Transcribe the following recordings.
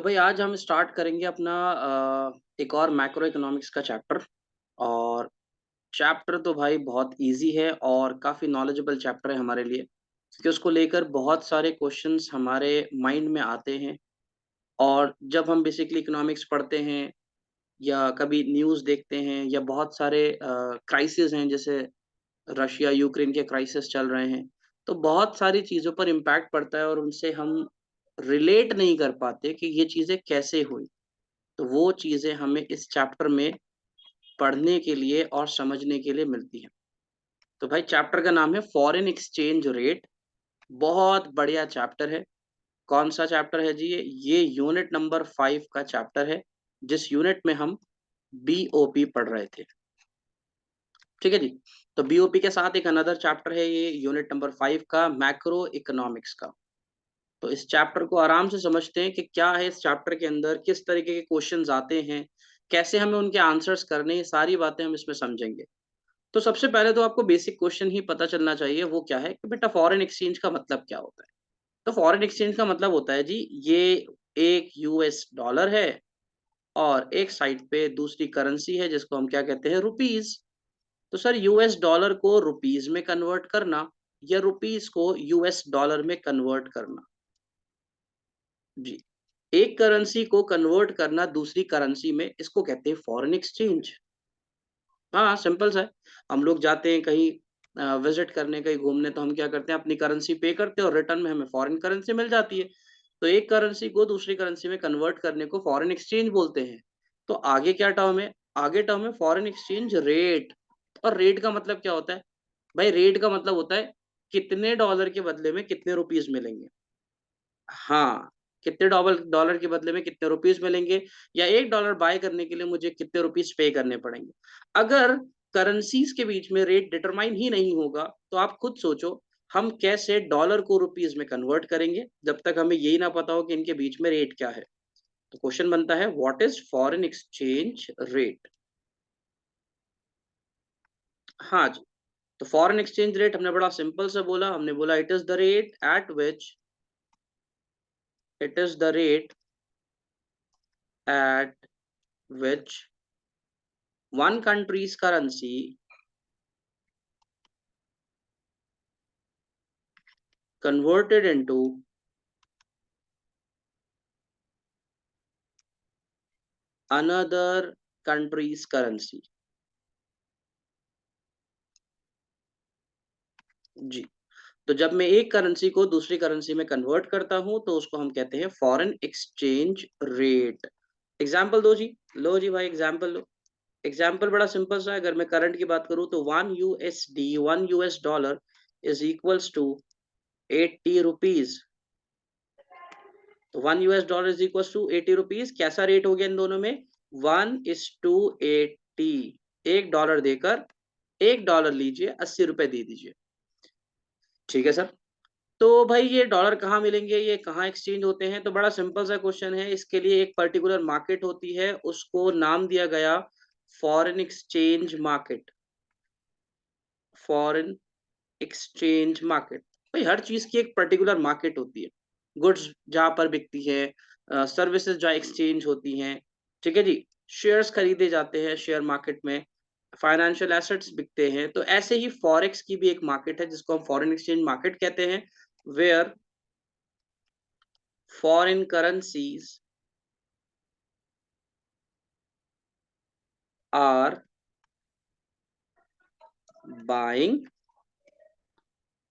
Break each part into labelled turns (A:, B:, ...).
A: भाई आज हम स्टार्ट करेंगे अपना एक और मैक्रो इकोनॉमिक्स का चैप्टर। और चैप्टर तो भाई बहुत इजी है और काफ़ी नॉलेजेबल चैप्टर है हमारे लिए, क्योंकि उसको लेकर बहुत सारे क्वेश्चंस हमारे माइंड में आते हैं। और जब हम बेसिकली इकोनॉमिक्स पढ़ते हैं या कभी न्यूज़ देखते हैं या बहुत सारे क्राइसिस हैं, जैसे रशिया यूक्रेन के क्राइसिस चल रहे हैं, तो बहुत सारी चीज़ों पर इम्पैक्ट पड़ता है और उनसे हम रिलेट नहीं कर पाते कि ये चीज़ें कैसे हुई। तो वो चीज़ें हमें इस चैप्टर में पढ़ने के लिए और समझने के लिए मिलती हैं। तो भाई चैप्टर का नाम है फॉरेन एक्सचेंज रेट। बहुत बढ़िया चैप्टर है। कौन-सा चैप्टर है जी ये? ये यूनिट नंबर 5 का चैप्टर है, जिस यूनिट में हम बीओपी पढ़ रहे थे। ठीक है जी? तो बीओपी के साथ एक अनदर चैप्टर है, ये यूनिट नंबर 5 का मैक्रो इकोनॉमिक्स का। तो इस चैप्टर को आराम से समझते हैं कि क्या है इस चैप्टर के अंदर, किस तरीके के क्वेश्चंस आते हैं, कैसे हमें उनके आंसर्स करने हैं, ये सारी बातें हम इसमें समझेंगे। तो सबसे पहले तो आपको बेसिक क्वेश्चन ही पता चलना चाहिए, वो क्या है कि बेटा फॉरेन एक्सचेंज का मतलब क्या होता है? तो फॉरेन एक्सचेंज का मतलब होता है जी, ये एक यूएस डॉलर है और एक साइड पे दूसरी करेंसी है जिसको हम क्या कहते हैं? रुपीज़। तो सर यूएस डॉलर को रुपीज़ में कन्वर्ट करना या रुपीज़ को यूएस डॉलर में कन्वर्ट करना। जी। एक करेंसी को कन्वर्ट करना दूसरी करेंसी में, इसको कहते हैं फॉरेन एक्सचेंज। हाँ, सिंपल सा है। हम लोग जाते हैं कहीं विज़िट करने, कहीं घूमने, तो हम क्या करते हैं, अपनी करेंसी पे करते हैं और रिटर्न में हमें फॉरेन करेंसी मिल जाती है। तो एक करेंसी को दूसरी करेंसी में कन्वर्ट करने को फॉरेन एक्सचेंज बोलते हैं। तो आगे क्या टर्म है? आगे टर्म है फॉरेन एक्सचेंज रेट। और रेट का मतलब क्या होता है? भाई रेट का मतलब होता है कितने डॉलर के बदले में कितने रुपीज़ मिलेंगे। हाँ, कितने डॉबल डॉलर के बदले में कितने रुपीज़ मिलेंगे या $1 बाय करने के लिए मुझे कितने रुपीज़ पे करने पड़ेंगे। अगर करेंसीज़ के बीच में रेट डिटरमाइन ही नहीं होगा, तो आप खुद सोचो हम कैसे डॉलर को रुपीज़ में कन्वर्ट करेंगे, जब तक हमें यही ना पता हो कि इनके बीच में रेट क्या है। तो क्वेश्चन बनता है what is foreign exchange rate? हाँ जी, तो फॉरेन एक्सचेंज रेट हमने बड़ा सिंपल सा बोला, हमने बोला it is the rate at which one country's currency converted into another country's currency। जी। तो जब मैं एक करेंसी को दूसरी करेंसी में कन्वर्ट करता हूँ, तो उसको हम कहते हैं फॉरेन एक्सचेंज रेट। एग्ज़ाम्पल दो जी। लो जी भाई एग्ज़ाम्पल लो। एग्ज़ाम्पल बड़ा सिंपल सा है, अगर मैं करंट की बात करूँ तो 1 USD 1 US dollar is equals to 80 rupees. तो 1 US dollar is equals to 80 rupees. कैसा रेट हो गया इन दोनों में? 1:80। $1 देकर $1 लीजिए, ₹80 दे दीजिए। ठीक है सर। तो भाई ये डॉलर कहाँ मिलेंगे, ये कहाँ एक्सचेंज होते हैं? तो बड़ा सिंपल सा क्वेश्चन है, इसके लिए एक पर्टिकुलर मार्केट होती है, उसको नाम दिया गया foreign exchange market. Foreign exchange market. भाई हर चीज़ की एक पर्टिकुलर मार्केट होती है। गुड्स जहाँ पर बिकती है, सर्विसेज़ जहाँ एक्सचेंज होती हैं, ठीक है जी? शेयर्स खरीदे जाते हैं शेयर मार्केट में, फाइनेंशियल एसेट्स बिकते हैं। तो ऐसे ही फॉरेक्स की भी एक मार्केट है जिसको हम फॉरेन एक्सचेंज मार्केट कहते हैं, where foreign currencies are buying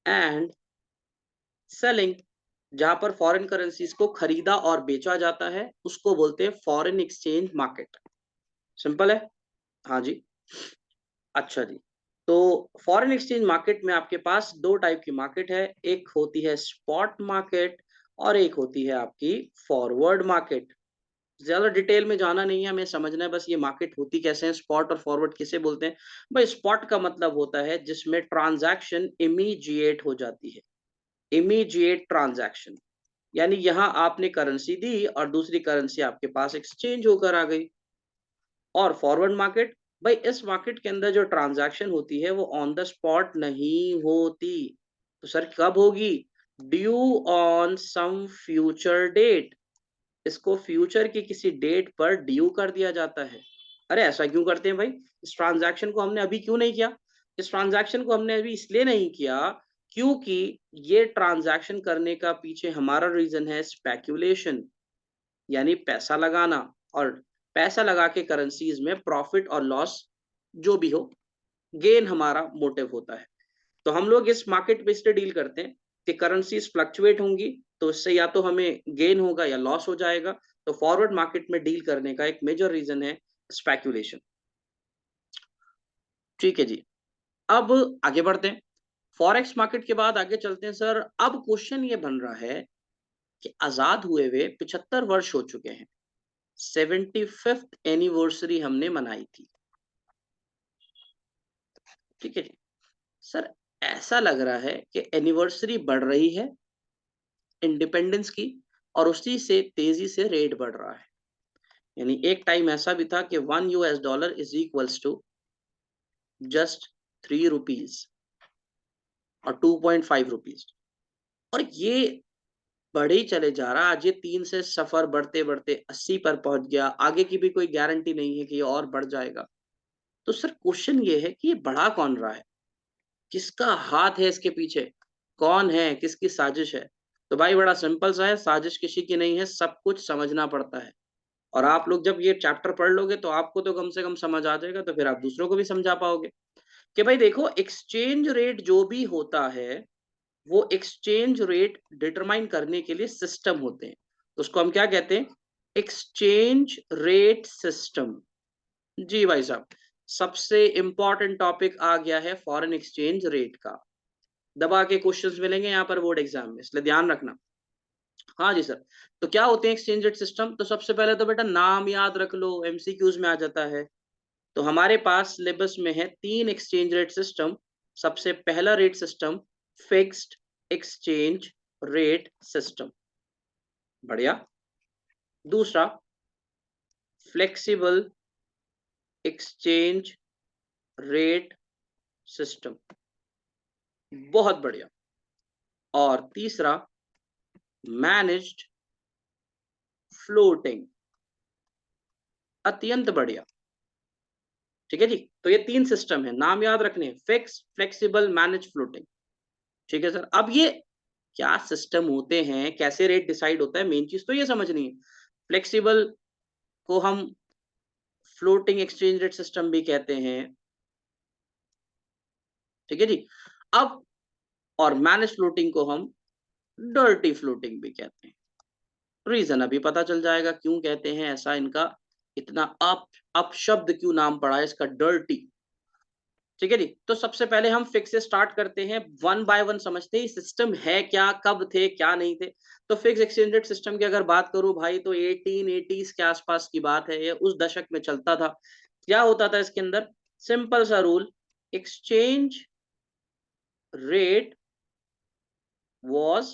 A: and selling. जहाँ पर फॉरेन करेंसीज़ को खरीदा और बेचा जाता है, उसको बोलते हैं फॉरेन एक्सचेंज मार्केट। सिंपल है? हाँ जी। अच्छा जी। तो फॉरेन एक्सचेंज मार्केट में आपके पास 2 टाइप की मार्केट है। एक होती है स्पॉट मार्केट और एक होती है आपकी फॉरवर्ड मार्केट। ज़्यादा डिटेल में जाना नहीं है, हमें समझना है बस ये मार्केट होती कैसे है, स्पॉट और फॉरवर्ड किसे बोलते हैं? भाई स्पॉट का मतलब होता है जिसमें ट्रांज़ैक्शन इमीडिएट हो जाती है। Immediate transaction. यानी यहाँ आपने करेंसी दी और दूसरी करेंसी आपके पास एक्सचेंज होकर आ गई। और फॉरवर्ड मार्केट, भाई इस मार्केट के अंदर जो ट्रांजैक्शन होती है वो ऑन द स्पॉट नहीं होती। तो सर कब होगी? Due on some future date. इसको फ्यूचर की किसी डेट पर ड्यू कर दिया जाता है। अरे ऐसा क्यों करते हैं भाई? इस ट्रांजैक्शन को हमने अभी क्यों नहीं किया? इस ट्रांजैक्शन को हमने अभी इसलिए नहीं किया क्योंकि ये ट्रांजैक्शन करने का पीछे हमारा रीजन है स्पेक्यूलेशन, यानी पैसा लगाना, और पैसा लगा के करेंसीज में प्रॉफिट और लॉस जो भी हो, गेन हमारा मोटिव होता है। तो हम लोग इस मार्केट पे इसलिए डील करते हैं कि करेंसीज फ्लक्चुएट होंगी, तो इससे या तो हमें गेन होगा या लॉस हो जाएगा। तो फॉरवर्ड मार्केट में डील करने का एक मेजर रीजन है स्पेक्यूलेशन। ठीक है जी, अब आगे बढ़ते हैं। फॉरेक्स मार्केट के बाद आगे चलते हैं सर। अब क्वेश्चन ये बन रहा है कि आजाद हुए हुए 75 वर्ष हो चुके हैं, 75th एनिवर्सरी हमने मनाई थी। ठीक है जी सर, ऐसा लग रहा है कि एनिवर्सरी बढ़ रही है इंडिपेंडेंस की, और उसी से तेजी से रेट बढ़ रहा है। यानी एक टाइम ऐसा भी था कि $1 इज इक्वल्स टू जस्ट ₹3 और 2.5 रुपीज, और ये बढ़े ही चले जा रहा। आज ये 3 से सफर बढ़ते बढ़ते 80 पर पहुंच गया, आगे की भी कोई गारंटी नहीं है कि ये और बढ़ जाएगा। तो सर क्वेश्चन ये है कि ये बढ़ा कौन रहा है, किसका हाथ है इसके पीछे, कौन है, किसकी साजिश है? तो भाई बड़ा सिंपल सा है, साजिश किसी की नहीं है, सब कुछ समझना पड़ता है। और आप लोग जब ये चैप्टर पढ़ लोगे तो आपको तो कम से कम समझ आ जाएगा, तो फिर आप दूसरों को भी समझा पाओगे कि भाई देखो, एक्सचेंज रेट जो भी होता है वो एक्सचेंज रेट डिटरमाइन करने के लिए सिस्टम होते हैं। तो उसको हम क्या कहते हैं? Exchange rate system. जी भाई साहब, सबसे इंपॉर्टेंट टॉपिक आ गया है फॉरेन एक्सचेंज रेट का। दबा के क्वेश्चंस मिलेंगे यहाँ पर बोर्ड एग्जाम में, इसलिए ध्यान रखना। हाँ जी सर, तो क्या होते हैं एक्सचेंज रेट सिस्टम? तो सबसे पहले तो बेटा नाम याद रख लो, एमसीक्यूज में आ जाता है। तो हमारे पास सिलेबस में है 3 एक्सचेंज रेट सिस्टम। सबसे पहला rate system fixed exchange rate system, बढ़िया। दूसरा फ्लेक्सिबल एक्सचेंज रेट सिस्टम, बहुत बढ़िया। और तीसरा मैनेज्ड फ्लोटिंग, अत्यंत बढ़िया। ठीक है जी, तो ये 3 सिस्टम है, नाम याद रखने, फिक्स, फ्लेक्सिबल, मैनेज, फ्लोटिंग। ठीक है सर, अब ये क्या सिस्टम होते हैं, कैसे रेट डिसाइड होता है, मेन चीज तो ये समझनी है। फ्लेक्सिबल को हम फ्लोटिंग एक्सचेंज रेट सिस्टम भी कहते हैं। ठीक है जी, अब और मैनेज फ्लोटिंग को हम डर्टी फ्लोटिंग भी कहते हैं। रीजन अभी पता चल जाएगा क्यों कहते हैं ऐसा, इनका इतना अप शब्द क्यों नाम पड़ा है इसका, डर्टी। ठीक है जी, तो सबसे पहले हम फिक्स से स्टार्ट करते हैं, वन बाय वन समझते हैं सिस्टम है क्या, कब थे, क्या नहीं थे। तो फिक्स एक्सचेंज रेट सिस्टम की अगर बात करूं भाई, तो 1880s के आसपास की बात है, ये उस दशक में चलता था। क्या होता था इसके अंदर? सिंपल सा rule, exchange rate was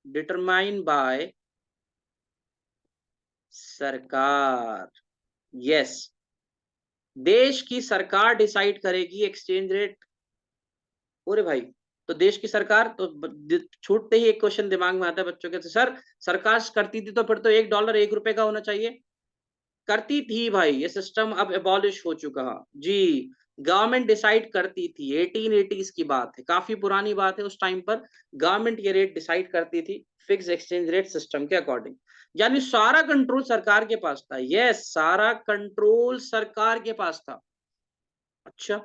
A: determined by सरकार। यस, देश की सरकार डिसाइड करेगी एक्सचेंज रेट। अरे भाई, तो देश की सरकार तो छूटते ही एक क्वेश्चन दिमाग में आता है बच्चों के, तो सर सरकार करती थी तो फिर तो $1 1 रुपए का होना चाहिए। करती थी भाई, ये सिस्टम अब एबॉलिश हो चुका है जी। गवर्नमेंट डिसाइड करती थी, 1880s की बात है, काफी पुरानी बात है। उस टाइम पर गवर्नमेंट ये रेट डिसाइड करती थी फिक्स एक्सचेंज रेट सिस्टम के अकॉर्डिंग। यानी सारा कंट्रोल सरकार के पास था। यस, सारा कंट्रोल सरकार के पास था। अच्छा,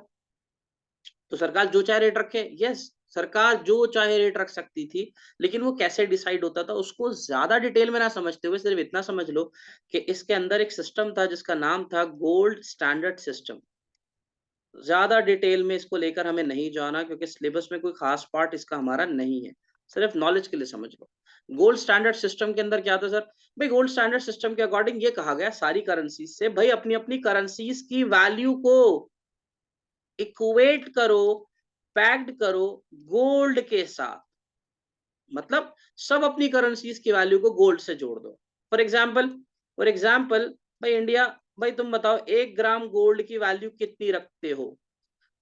A: तो सरकार जो चाहे रेट रखे? यस, सरकार जो चाहे रेट रख सकती थी, लेकिन वो कैसे डिसाइड होता था उसको ज्यादा डिटेल में ना समझते हुए सिर्फ इतना समझ लो कि इसके अंदर एक सिस्टम था जिसका नाम था गोल्ड स्टैंडर्ड सिस्टम। ज्यादा डिटेल में इसको लेकर हमें नहीं जाना, क्योंकि सिलेबस में कोई खास पार्ट इसका हमारा नहीं है, सिर्फ नॉलेज के लिए समझ लो। गोल्ड स्टैंडर्ड सिस्टम के अंदर क्या था सर? भाई गोल्ड स्टैंडर्ड सिस्टम के अकॉर्डिंग ये कहा गया सारी करेंसीज से, भाई अपनी अपनी करेंसीज की वैल्यू को इक्वेट करो, पैक्ड करो गोल्ड के साथ। मतलब सब अपनी करेंसीज की वैल्यू को गोल्ड से जोड़ दो। फॉर एग्जाम्पल भाई इंडिया, भाई तुम बताओ 1 ग्राम गोल्ड की वैल्यू कितनी रखते हो?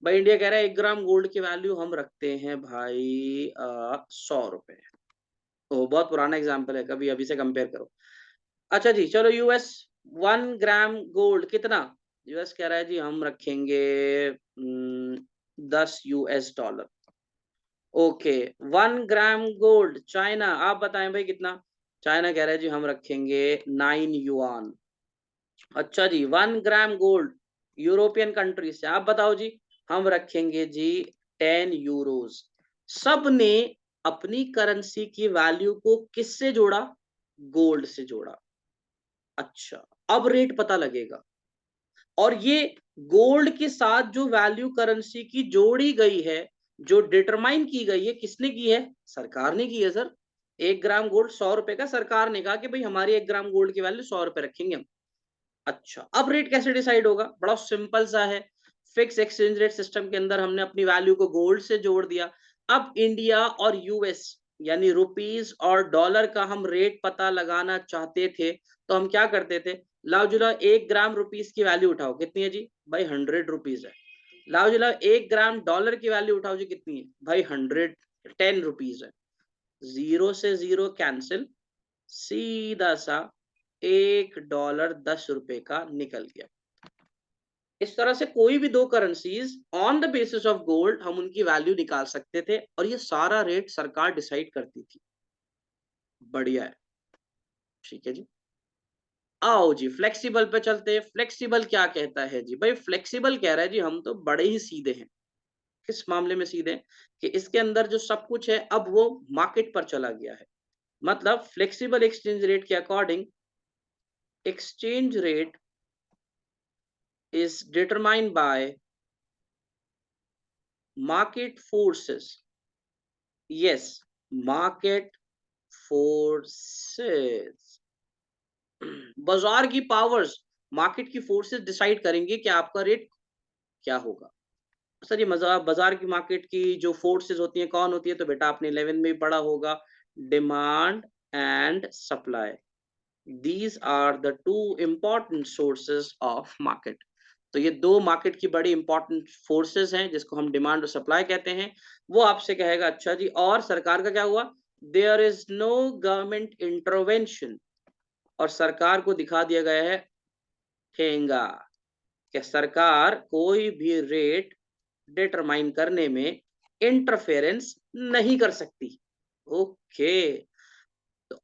A: भाई इंडिया कह रहा है 1 ग्राम गोल्ड की वैल्यू हम रखते हैं भाई 100 रुपए। बहुत पुराना एग्जाम्पल है, कभी अभी से कंपेयर करो। अच्छा जी, चलो यूएस 1 ग्राम गोल्ड कितना? यूएस कह रहा है जी हम रखेंगे 10 US dollar. Okay, 1 gram gold China, आप बताएं भाई कितना? चाइना कह रहा है जी हम रखेंगे 9 युआन। अच्छा जी, 1 ग्राम गोल्ड यूरोपियन कंट्री से, आप बताओ जी? हम रखेंगे जी 10 यूरोज। सब ने अपनी करेंसी की वैल्यू को किससे जोड़ा? गोल्ड से जोड़ा। अच्छा, अब रेट पता लगेगा। और ये गोल्ड के साथ जो वैल्यू करेंसी की जोड़ी गई है, जो डिटरमाइन की गई है, किसने की है? सरकार ने की है सर। 1 ग्राम गोल्ड 100 रुपए का, सरकार ने कहा कि भाई हमारी 1 ग्राम गोल्ड की वैल्यू 100 रुपए रखेंगे हम। अच्छा, अब रेट कैसे डिसाइड होगा? बड़ा सिंपल सा है। फिक्स एक्सचेंज रेट सिस्टम के अंदर हमने अपनी वैल्यू को गोल्ड से जोड़ दिया। अब इंडिया और यूएस यानी रुपीस और डॉलर का हम रेट पता लगाना चाहते थे, तो हम क्या करते थे? लाओ जी लाओ, 1 ग्राम रुपीस की वैल्यू उठाओ, कितनी है जी? भाई 100 रुपीस है। लाओ जी लाओ, 1 ग्राम डॉलर की वैल्यू उठाओ जी, कितनी है? भाई 110 रुपीस है। जीरो से जीरो कैंसिल, सीधा सा $1 10 का निकल गया। इस तरह से कोई भी दो currencies on the basis of gold हम उनकी वैल्यू निकाल सकते थे, और ये सारा रेट सरकार डिसाइड करती थी। बढ़िया है। ठीक है जी, आओ जी फ्लेक्सिबल पे चलते हैं। फ्लेक्सिबल क्या कहता है जी? भाई फ्लेक्सिबल कह रहा है जी हम तो बड़े ही सीधे हैं। किस मामले में सीधे हैं? कि इसके अंदर जो सब कुछ है अब वो मार्केट पर चला गया है। मतलब फ्लेक्सिबल एक्सचेंज रेट के according exchange rate is determined by market forces. Yes, market forces. बाजार की पावर्स, मार्केट की फोर्सेस डिसाइड करेंगे कि आपका रेट क्या होगा। सर ये बाजार की मार्केट की जो फोर्सेस होती हैं कौन होती है? तो बेटा आपने 11 में भी पढ़ा होगा, demand and supply. These are the two important sources of market. तो ये दो मार्केट की बड़ी इंपॉर्टेंट फोर्सेस हैं जिसको हम डिमांड और सप्लाई कहते हैं। वो आपसे कहेगा अच्छा जी और सरकार का क्या हुआ? There is no government intervention. और सरकार को दिखा दिया गया है ठेंगा कि सरकार कोई भी रेट डिटरमाइन करने में इंटरफेरेंस नहीं कर सकती। ओके, तो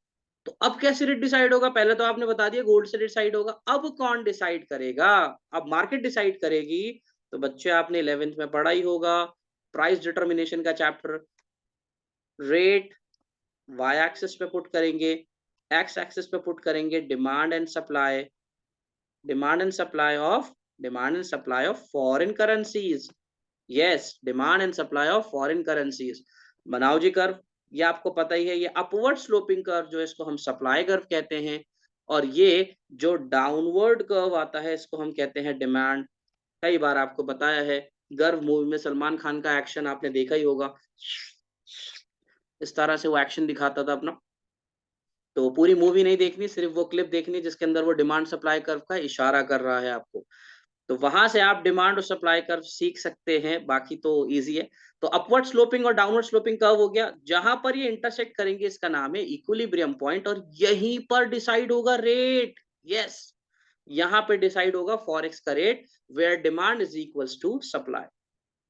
A: तो अब कैसे रेट डिसाइड होगा? पहले तो आपने बता दिया गोल्ड से डिसाइड होगा। अब कौन डिसाइड करेगा? अब मार्केट डिसाइड करेगी। तो बच्चे आपने 11th में पढ़ा ही होगा, प्राइस डिटर्मिनेशन का चैप्टर। रेट वाई एक्सिस पे पुट करेंगे, एक्स एक्सिस पे पुट करेंगे demand and supply, demand and supply of, demand and supply of foreign currencies. Yes, demand and supply of foreign currencies. बनाओ जी curve. ये आपको पता ही है, ये अपवर्ड स्लोपिंग कर्व जो है इसको हम सप्लाई कर्व कहते हैं, और ये जो डाउनवर्ड कर्व आता है इसको हम कहते हैं डिमांड। कई बार आपको बताया है, गर्व मूवी में सलमान खान का एक्शन आपने देखा ही होगा, इस तरह से वो एक्शन दिखाता था अपना। तो पूरी मूवी नहीं देखनी, सिर्फ वो क्लिप देखनी जिसके अंदर वो डिमांड सप्लाई कर्व का इशारा कर रहा है आपको। तो वहां से आप डिमांड और सप्लाई कर्व सीख सकते हैं, बाकी तो इजी है। तो अपवर्ड स्लोपिंग और डाउनवर्ड स्लोपिंग कर्व हो गया, जहां पर ये इंटरसेक्ट करेंगे इसका नाम है इक्विलिब्रियम पॉइंट, और यहीं पर डिसाइड होगा रेट। यस, यहाँ पे डिसाइड होगा फॉरेक्स का rate, where demand is equals to supply.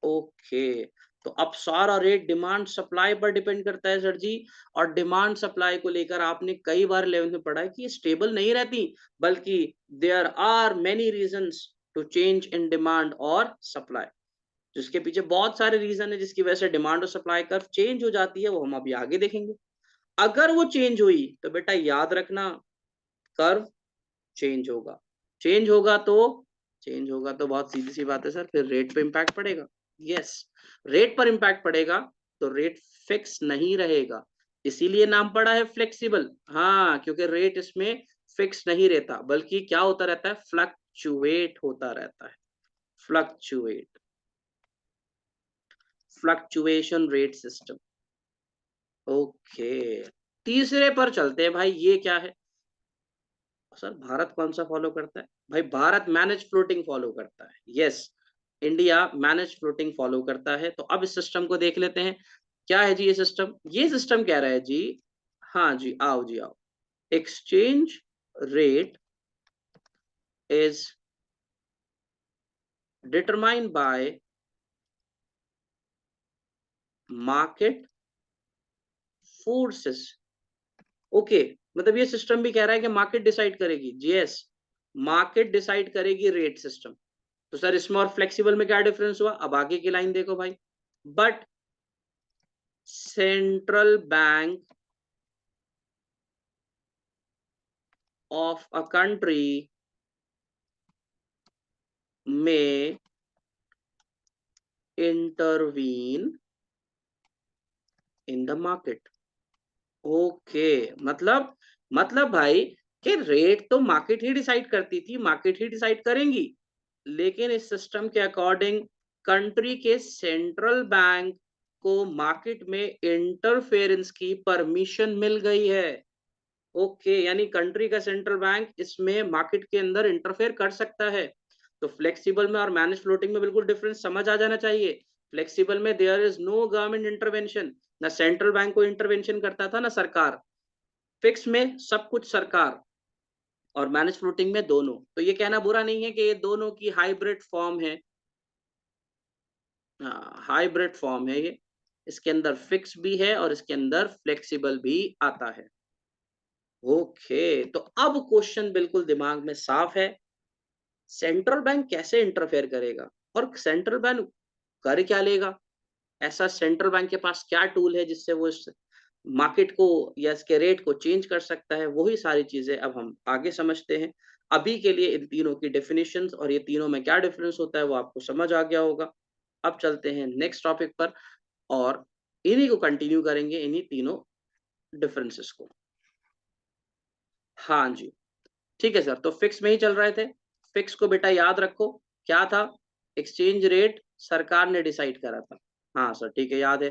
A: Okay, तो अब सारा रेट डिमांड सप्लाई पर डिपेंड करता है सर जी। और डिमांड सप्लाई को लेकर आपने कई बार 11th में पढ़ा है कि ये स्टेबल नहीं रहती, बल्कि there are many reasons to change in demand और सप्लाई। जिसके पीछे बहुत सारे रीजन है जिसकी वजह से डिमांड और सप्लाई कर्व चेंज हो जाती है, वो हम अभी आगे देखेंगे। अगर वो चेंज हुई तो बेटा याद रखना, कर्व चेंज होगा। चेंज होगा तो चेंज होगा तो बहुत सीधी सी बात है सर, फिर रेट पे इम्पैक्ट पड़ेगा। यस, रेट पर इम्पैक्ट पड़ेगा, तो रेट फिक्स नहीं रहेगा। इसीलिए नाम पड़ा है फ्लेक्सिबल। हाँ, क्योंकि रेट इसमें फिक्स नहीं रहता, बल्कि क्या होता रहता है? फ्लक्चुएट होता रहता है। Fluctuate, fluctuation rate system. Okay, तीसरे पर चलते हैं भाई, ये क्या है? सर भारत कौन सा फॉलो करता है? भाई भारत मैनेज फ्लोटिंग फॉलो करता है। Yes, India manage floating follow करता है। तो अब इस सिस्टम को देख लेते हैं, क्या है जी ये सिस्टम? ये सिस्टम कह रहा है जी हाँ जी, आओ जी आओ। Exchange rate is determined by market forces. Okay, मतलब ये सिस्टम भी कह रहा है कि मार्केट डिसाइड करेगी। यस, मार्केट डिसाइड करेगी रेट सिस्टम। तो सर इसमें और फ्लेक्सिबल में क्या डिफरेंस हुआ? अब आगे की लाइन देखो भाई। But central bank of a country में intervene in the market. Okay, मतलब भाई कि रेट तो मार्केट ही डिसाइड करती थी, मार्केट ही डिसाइड करेंगी, लेकिन इस सिस्टम के अकॉर्डिंग कंट्री के सेंट्रल बैंक को मार्केट में इंटरफेरेंस की परमिशन मिल गई है। ओके, यानी कंट्री का सेंट्रल बैंक इसमें मार्केट के अंदर इंटरफेयर कर सकता है। तो फ्लेक्सिबल में और मैनेज फ्लोटिंग में बिल्कुल डिफरेंस समझ आ जाना चाहिए। फ्लेक्सिबल में there is no government intervention, ना सेंट्रल बैंक को इंटरवेंशन करता था ना सरकार। फिक्स में सब कुछ सरकार, और मैनेज फ्लोटिंग में दोनों। तो ये कहना बुरा नहीं है कि ये दोनों की हाइब्रिड फॉर्म है। हाँ, हाइब्रिड फॉर्म है ये। इसके अंदर फिक्स भी है और इसके अंदर फ्लेक्सिबल भी आता है। ओके, तो अब क्वेश्चन बिल्कुल दिमाग में साफ है। सेंट्रल बैंक कैसे इंटरफेयर करेगा और सेंट्रल बैंक कर क्या लेगा? ऐसा सेंट्रल बैंक के पास क्या टूल है जिससे वो इस मार्केट को या इसके रेट को चेंज कर सकता है? वही सारी चीजें अब हम आगे समझते हैं। अभी के लिए इन तीनों की डेफिनेशंस और ये तीनों में क्या डिफरेंस होता है वो आपको समझ आ गया होगा। अब चलते हैं नेक्स्ट टॉपिक पर और इन्हीं को कंटिन्यू करेंगे, इन्हीं तीनों डिफरेंसेस को। हाँ जी, ठीक है सर, तो फिक्स में ही चल रहे थे। फिक्स को बेटा याद रखो, क्या था? एक्सचेंज रेट सरकार ने डिसाइड करा था। हाँ सर, ठीक है, याद है।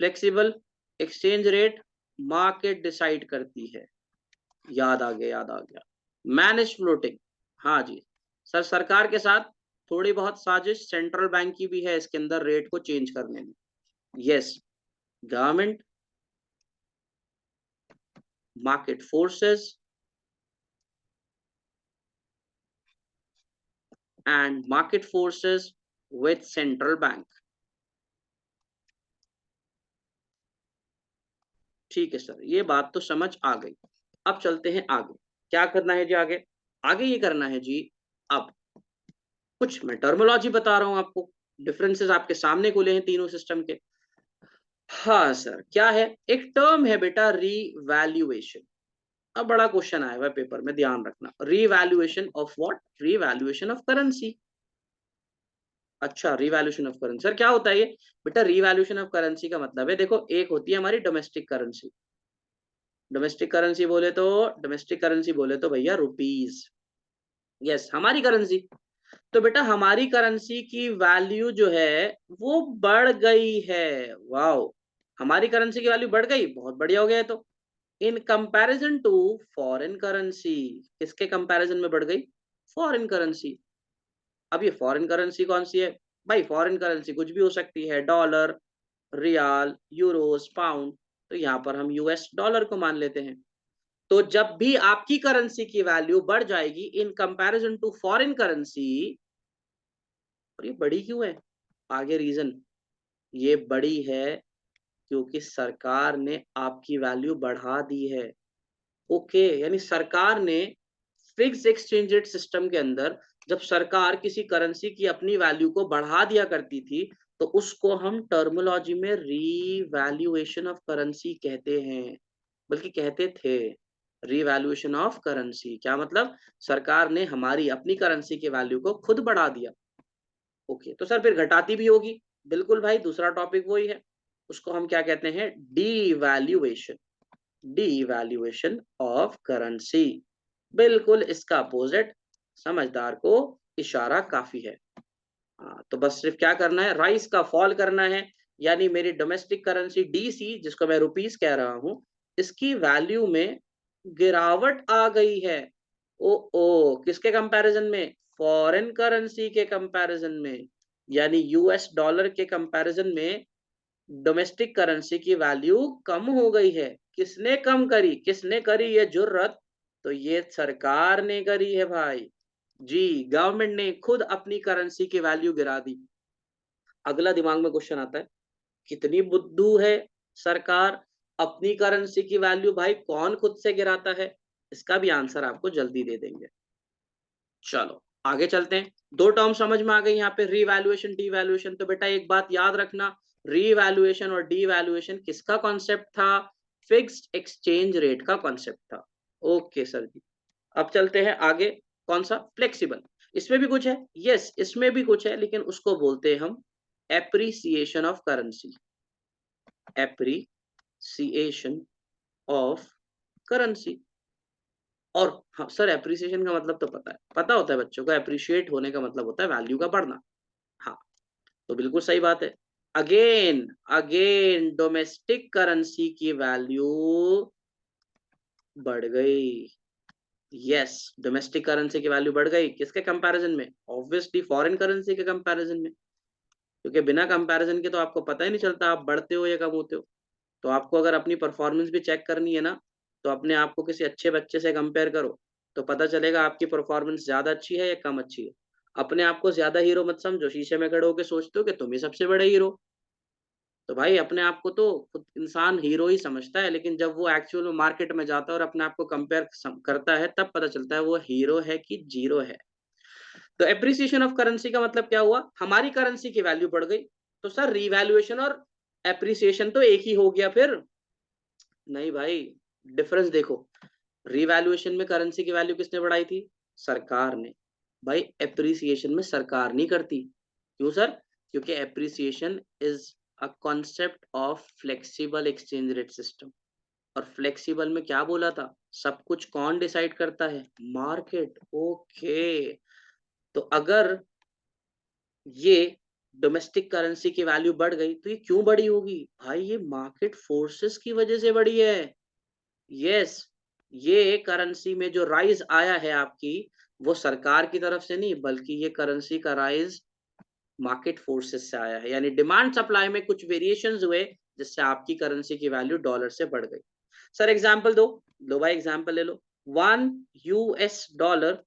A: Flexible, exchange rate market decide करती है। याद आ गया, याद आ गया। मैनेज फ्लोटिंग, हाँ जी सर, सरकार के साथ थोड़ी बहुत साजिश सेंट्रल बैंक की भी है इसके अंदर रेट को चेंज करने में। Yes, government, market forces and market forces with central bank. ठीक है सर, ये बात तो समझ आ गई। अब चलते हैं आगे। क्या करना है जी आगे? आगे ये करना है जी, अब कुछ मैं टर्मिनोलॉजी बता रहा हूं आपको। डिफरेंसेस आपके सामने खुले हैं तीनों सिस्टम के। हाँ सर, क्या है? एक टर्म है बेटा, रीवैल्यूएशन। अब बड़ा क्वेश्चन आया हुआ है पेपर में, ध्यान रखना। Revaluation of what? Revaluation of currency. अच्छा, रीवैल्यूएशन ऑफ करेंसी सर क्या होता है ये? बेटा रीवैल्यूएशन ऑफ करेंसी का मतलब है, देखो, एक होती है हमारी डोमेस्टिक करेंसी। डोमेस्टिक करेंसी बोले तो भैया रुपीज। यस, हमारी करेंसी। तो बेटा हमारी करेंसी की वैल्यू जो है वो बढ़ गई है। वाओ, हमारी करेंसी की वैल्यू बढ़ गई, बहुत बढ़िया हो गया है। तो in comparison to foreign currency, किसके कंपैरिजन में बढ़ गई? Foreign currency. अब ये फॉरेन करेंसी कौन सी है? भाई फॉरेन करेंसी कुछ भी हो सकती है, डॉलर, रियाल, यूरोस, पाउंड। तो यहाँ पर हम यूएस डॉलर को मान लेते हैं। तो जब भी आपकी करेंसी की वैल्यू बढ़ जाएगी in comparison to foreign currency, और ये बड़ी क्यों है? आगे रीजन, ये बड़ी है क्योंकि सरकार ने आपकी वैल्यू बढ़ा दी है। ओके, यानी सरकार ने फिक्स एक्सचेंज रेट सिस्टम के अंदर जब सरकार किसी करेंसी की अपनी वैल्यू को बढ़ा दिया करती थी, तो उसको हम टर्मिनोलॉजी में रीवैल्यूएशन ऑफ करेंसी कहते हैं, बल्कि कहते थे रीवैल्यूएशन ऑफ करेंसी। क्या मतलब? सरकार ने हमारी अपनी करेंसी के वैल्यू को खुद बढ़ा दिया। ओके, तो सर फिर घटाती भी होगी। बिल्कुल भाई, दूसरा टॉपिक वही है। उसको हम क्या कहते हैं? डीवैल्यूएशन। डीवैल्यूएशन ऑफ करेंसी, बिल्कुल इसका अपोजिट। समझदार को इशारा काफी है। हाँ, तो बस सिर्फ क्या करना है? राइस का फॉल करना है। यानी मेरी डोमेस्टिक करेंसी डीसी, जिसको मैं रुपीस कह रहा हूं, इसकी वैल्यू में गिरावट आ गई है। ओ किसके कंपैरिजन में? फॉरेन करेंसी के कंपैरिजन में। यानी यूएस डॉलर के कंपैरिजन में डोमेस्टिक करेंसी की वैल्यू कम हो गई है। किसने कम करी, किसने करी ये जुर्रत? तो ये सरकार ने करी है भाई। जी, गवर्नमेंट ने खुद अपनी करेंसी की वैल्यू गिरा दी। अगला दिमाग में क्वेश्चन आता है, कितनी बुद्धू है सरकार, अपनी करेंसी की वैल्यू भाई कौन खुद से गिराता है? इसका भी आंसर आपको जल्दी दे देंगे। चलो आगे चलते हैं। दो टर्म समझ में आ गई यहाँ पे, रीवैल्यूएशन डीवैल्यूएशन। तो बेटा एक बात याद रखना, रीवैल्यूएशन और डीवैल्यूएशन किसका कॉन्सेप्ट था? फिक्स्ड एक्सचेंज रेट का कॉन्सेप्ट था। ओके सर जी। अब चलते हैं आगे, कौन सा? फ्लेक्सिबल। इसमें भी कुछ है, यस इसमें भी कुछ है, लेकिन उसको बोलते हैं हम appreciation of currency. Appreciation of currency. और हाँ सर, एप्रिसिएशन का मतलब तो पता होता है बच्चों को, एप्रिशिएट होने का मतलब होता है वैल्यू का बढ़ना। हाँ, तो बिल्कुल सही बात है। अगेन अगेन डोमेस्टिक करेंसी की वैल्यू बढ़ गई। यस, डोमेस्टिक करेंसी की वैल्यू बढ़ गई, किसके कंपैरिजन में? ऑब्वियसली फॉरेन करेंसी के कंपैरिजन में, क्योंकि बिना कंपैरिजन के तो आपको पता ही नहीं चलता आप बढ़ते हो या कम होते हो। तो आपको अगर अपनी परफॉर्मेंस भी चेक करनी है ना, तो अपने आप को किसी अच्छे बच्चे से कंपेयर करो, तो पता चलेगा आपकी परफॉर्मेंस ज़्यादा अच्छी है या कम अच्छी है। अपने आप को ज़्यादा हीरो मत समझो, शीशे में खड़े होके सोचते हो कि तुम ही सबसे बड़े हीरो। तो भाई अपने आप को तो खुद इंसान हीरो ही समझता है, लेकिन जब वो एक्चुअल में मार्केट में जाता है और अपने आप को कंपेयर करता है, तब पता चलता है वो हीरो है कि जीरो है। तो एप्रिसिएशन ऑफ करेंसी का मतलब क्या हुआ? हमारी करेंसी की वैल्यू बढ़ गई। तो सर रिवैल्यूएशन और एप्रिसिएशन तो एक ही हो गया फिर? नहीं भाई, डिफरेंस देखो। रिवैल्यूएशन में करेंसी की वैल्यू किसने बढ़ाई थी? सरकार ने। भाई एप्रिसिएशन में सरकार नहीं करती। क्यों सर? क्योंकि appreciation is a concept of flexible exchange rate system. और फ्लेक्सिबल में क्या बोला था? सब कुछ कौन डिसाइड करता है? मार्केट। ओके। तो अगर ये डोमेस्टिक करेंसी की वैल्यू बढ़ गई, तो ये क्यों बढ़ी होगी? भाई ये मार्केट फोर्सेस की वजह से बढ़ी है। यस, ये करेंसी में जो राइज आया है आपकी, वो सरकार की तरफ से नहीं, बल्कि ये करेंसी का राइज मार्केट फोर्सेस से आया है। यानी डिमांड सप्लाई में कुछ वेरिएशंस हुए, जिससे आपकी करेंसी की वैल्यू डॉलर से बढ़ गई। सर एग्जांपल दो। लो भाई एग्जांपल ले लो। 1 US dollar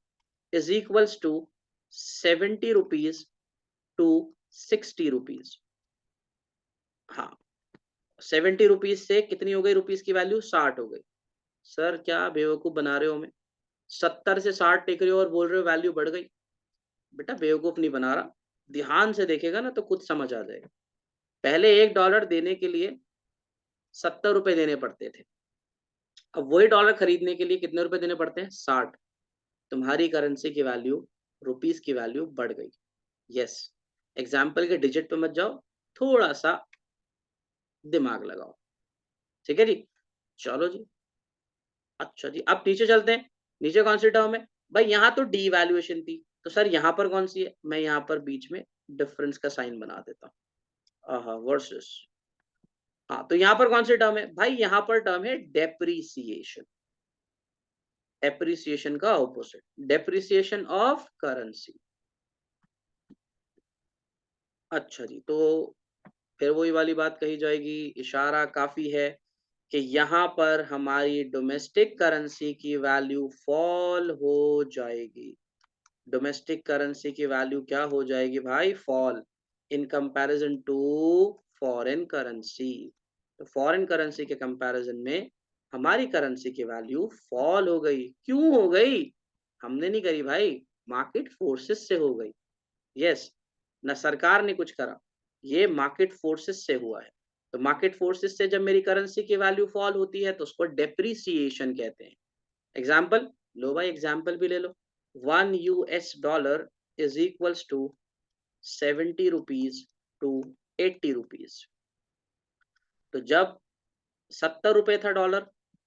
A: is equals to 70 rupees to 60 rupees. हाँ, 70 रुपीज से कितनी हो गई रुपीज की वैल्यू? 60 हो गई। सर क्या बेवकूफ बना रहे हो हमें? 70 से 60 टेक रहे हो और बोल रहे हो वैल्यू बढ़ गई। बेटा बेवकूफ नहीं बना रहा, ध्यान से देखेगा ना तो खुद समझ आ जाएगा। पहले $1 देने के लिए 70 रुपए देने पड़ते थे। अब वही डॉलर खरीदने के लिए कितने रुपए देने पड़ते हैं? 60। तुम्हारी करेंसी की वैल्यू, रुपीस की वैल्यू बढ़ गई। यस, एग्जाम्पल के डिजिट पे मत जाओ, थोड़ा सा दिमाग लगाओ। ठीक है जी, चलो जी। अच्छा जी, अब नीचे चलते हैं। नीचे कौन सी टर्म है? भाई यहाँ तो डी वैल्यूएशन थी, तो सर यहाँ पर कौन सी है? मैं यहाँ पर बीच में डिफरेंस का साइन बना देता हूँ, वर्सेस। हाँ, तो यहाँ पर कौन सी टर्म है? भाई यहाँ पर टर्म है डेप्रिसिएशन। एप्रिसिएशन का ऑपोजिट, डेप्रिसिएशन ऑफ करेंसी। अच्छा जी, तो फिर वही वाली बात कही जाएगी, इशारा काफी है कि यहाँ पर हमारी डोमेस्टिक करेंसी की वैल्यू फॉल हो जाएगी। डोमेस्टिक करेंसी की वैल्यू क्या हो जाएगी भाई? Fall, in comparison to foreign currency. तो फॉरेन करेंसी के कंपैरिजन में हमारी करेंसी की वैल्यू फॉल हो गई। क्यों हो गई? हमने नहीं करी भाई, मार्केट फोर्सेस से हो गई। यस, ना सरकार ने कुछ करा, ये मार्केट फोर्सेस से हुआ है। तो मार्केट फोर्सेस से जब मेरी करेंसी की वैल्यू फॉल होती है, तो उसको डेप्रिसिएशन कहते हैं। एग्जाम्पल लो भाई, एग्जाम्पल भी ले लो। 1 US dollar is equals to 70 rupees to 80 rupees. तो जब 70 रुपए था डॉलर,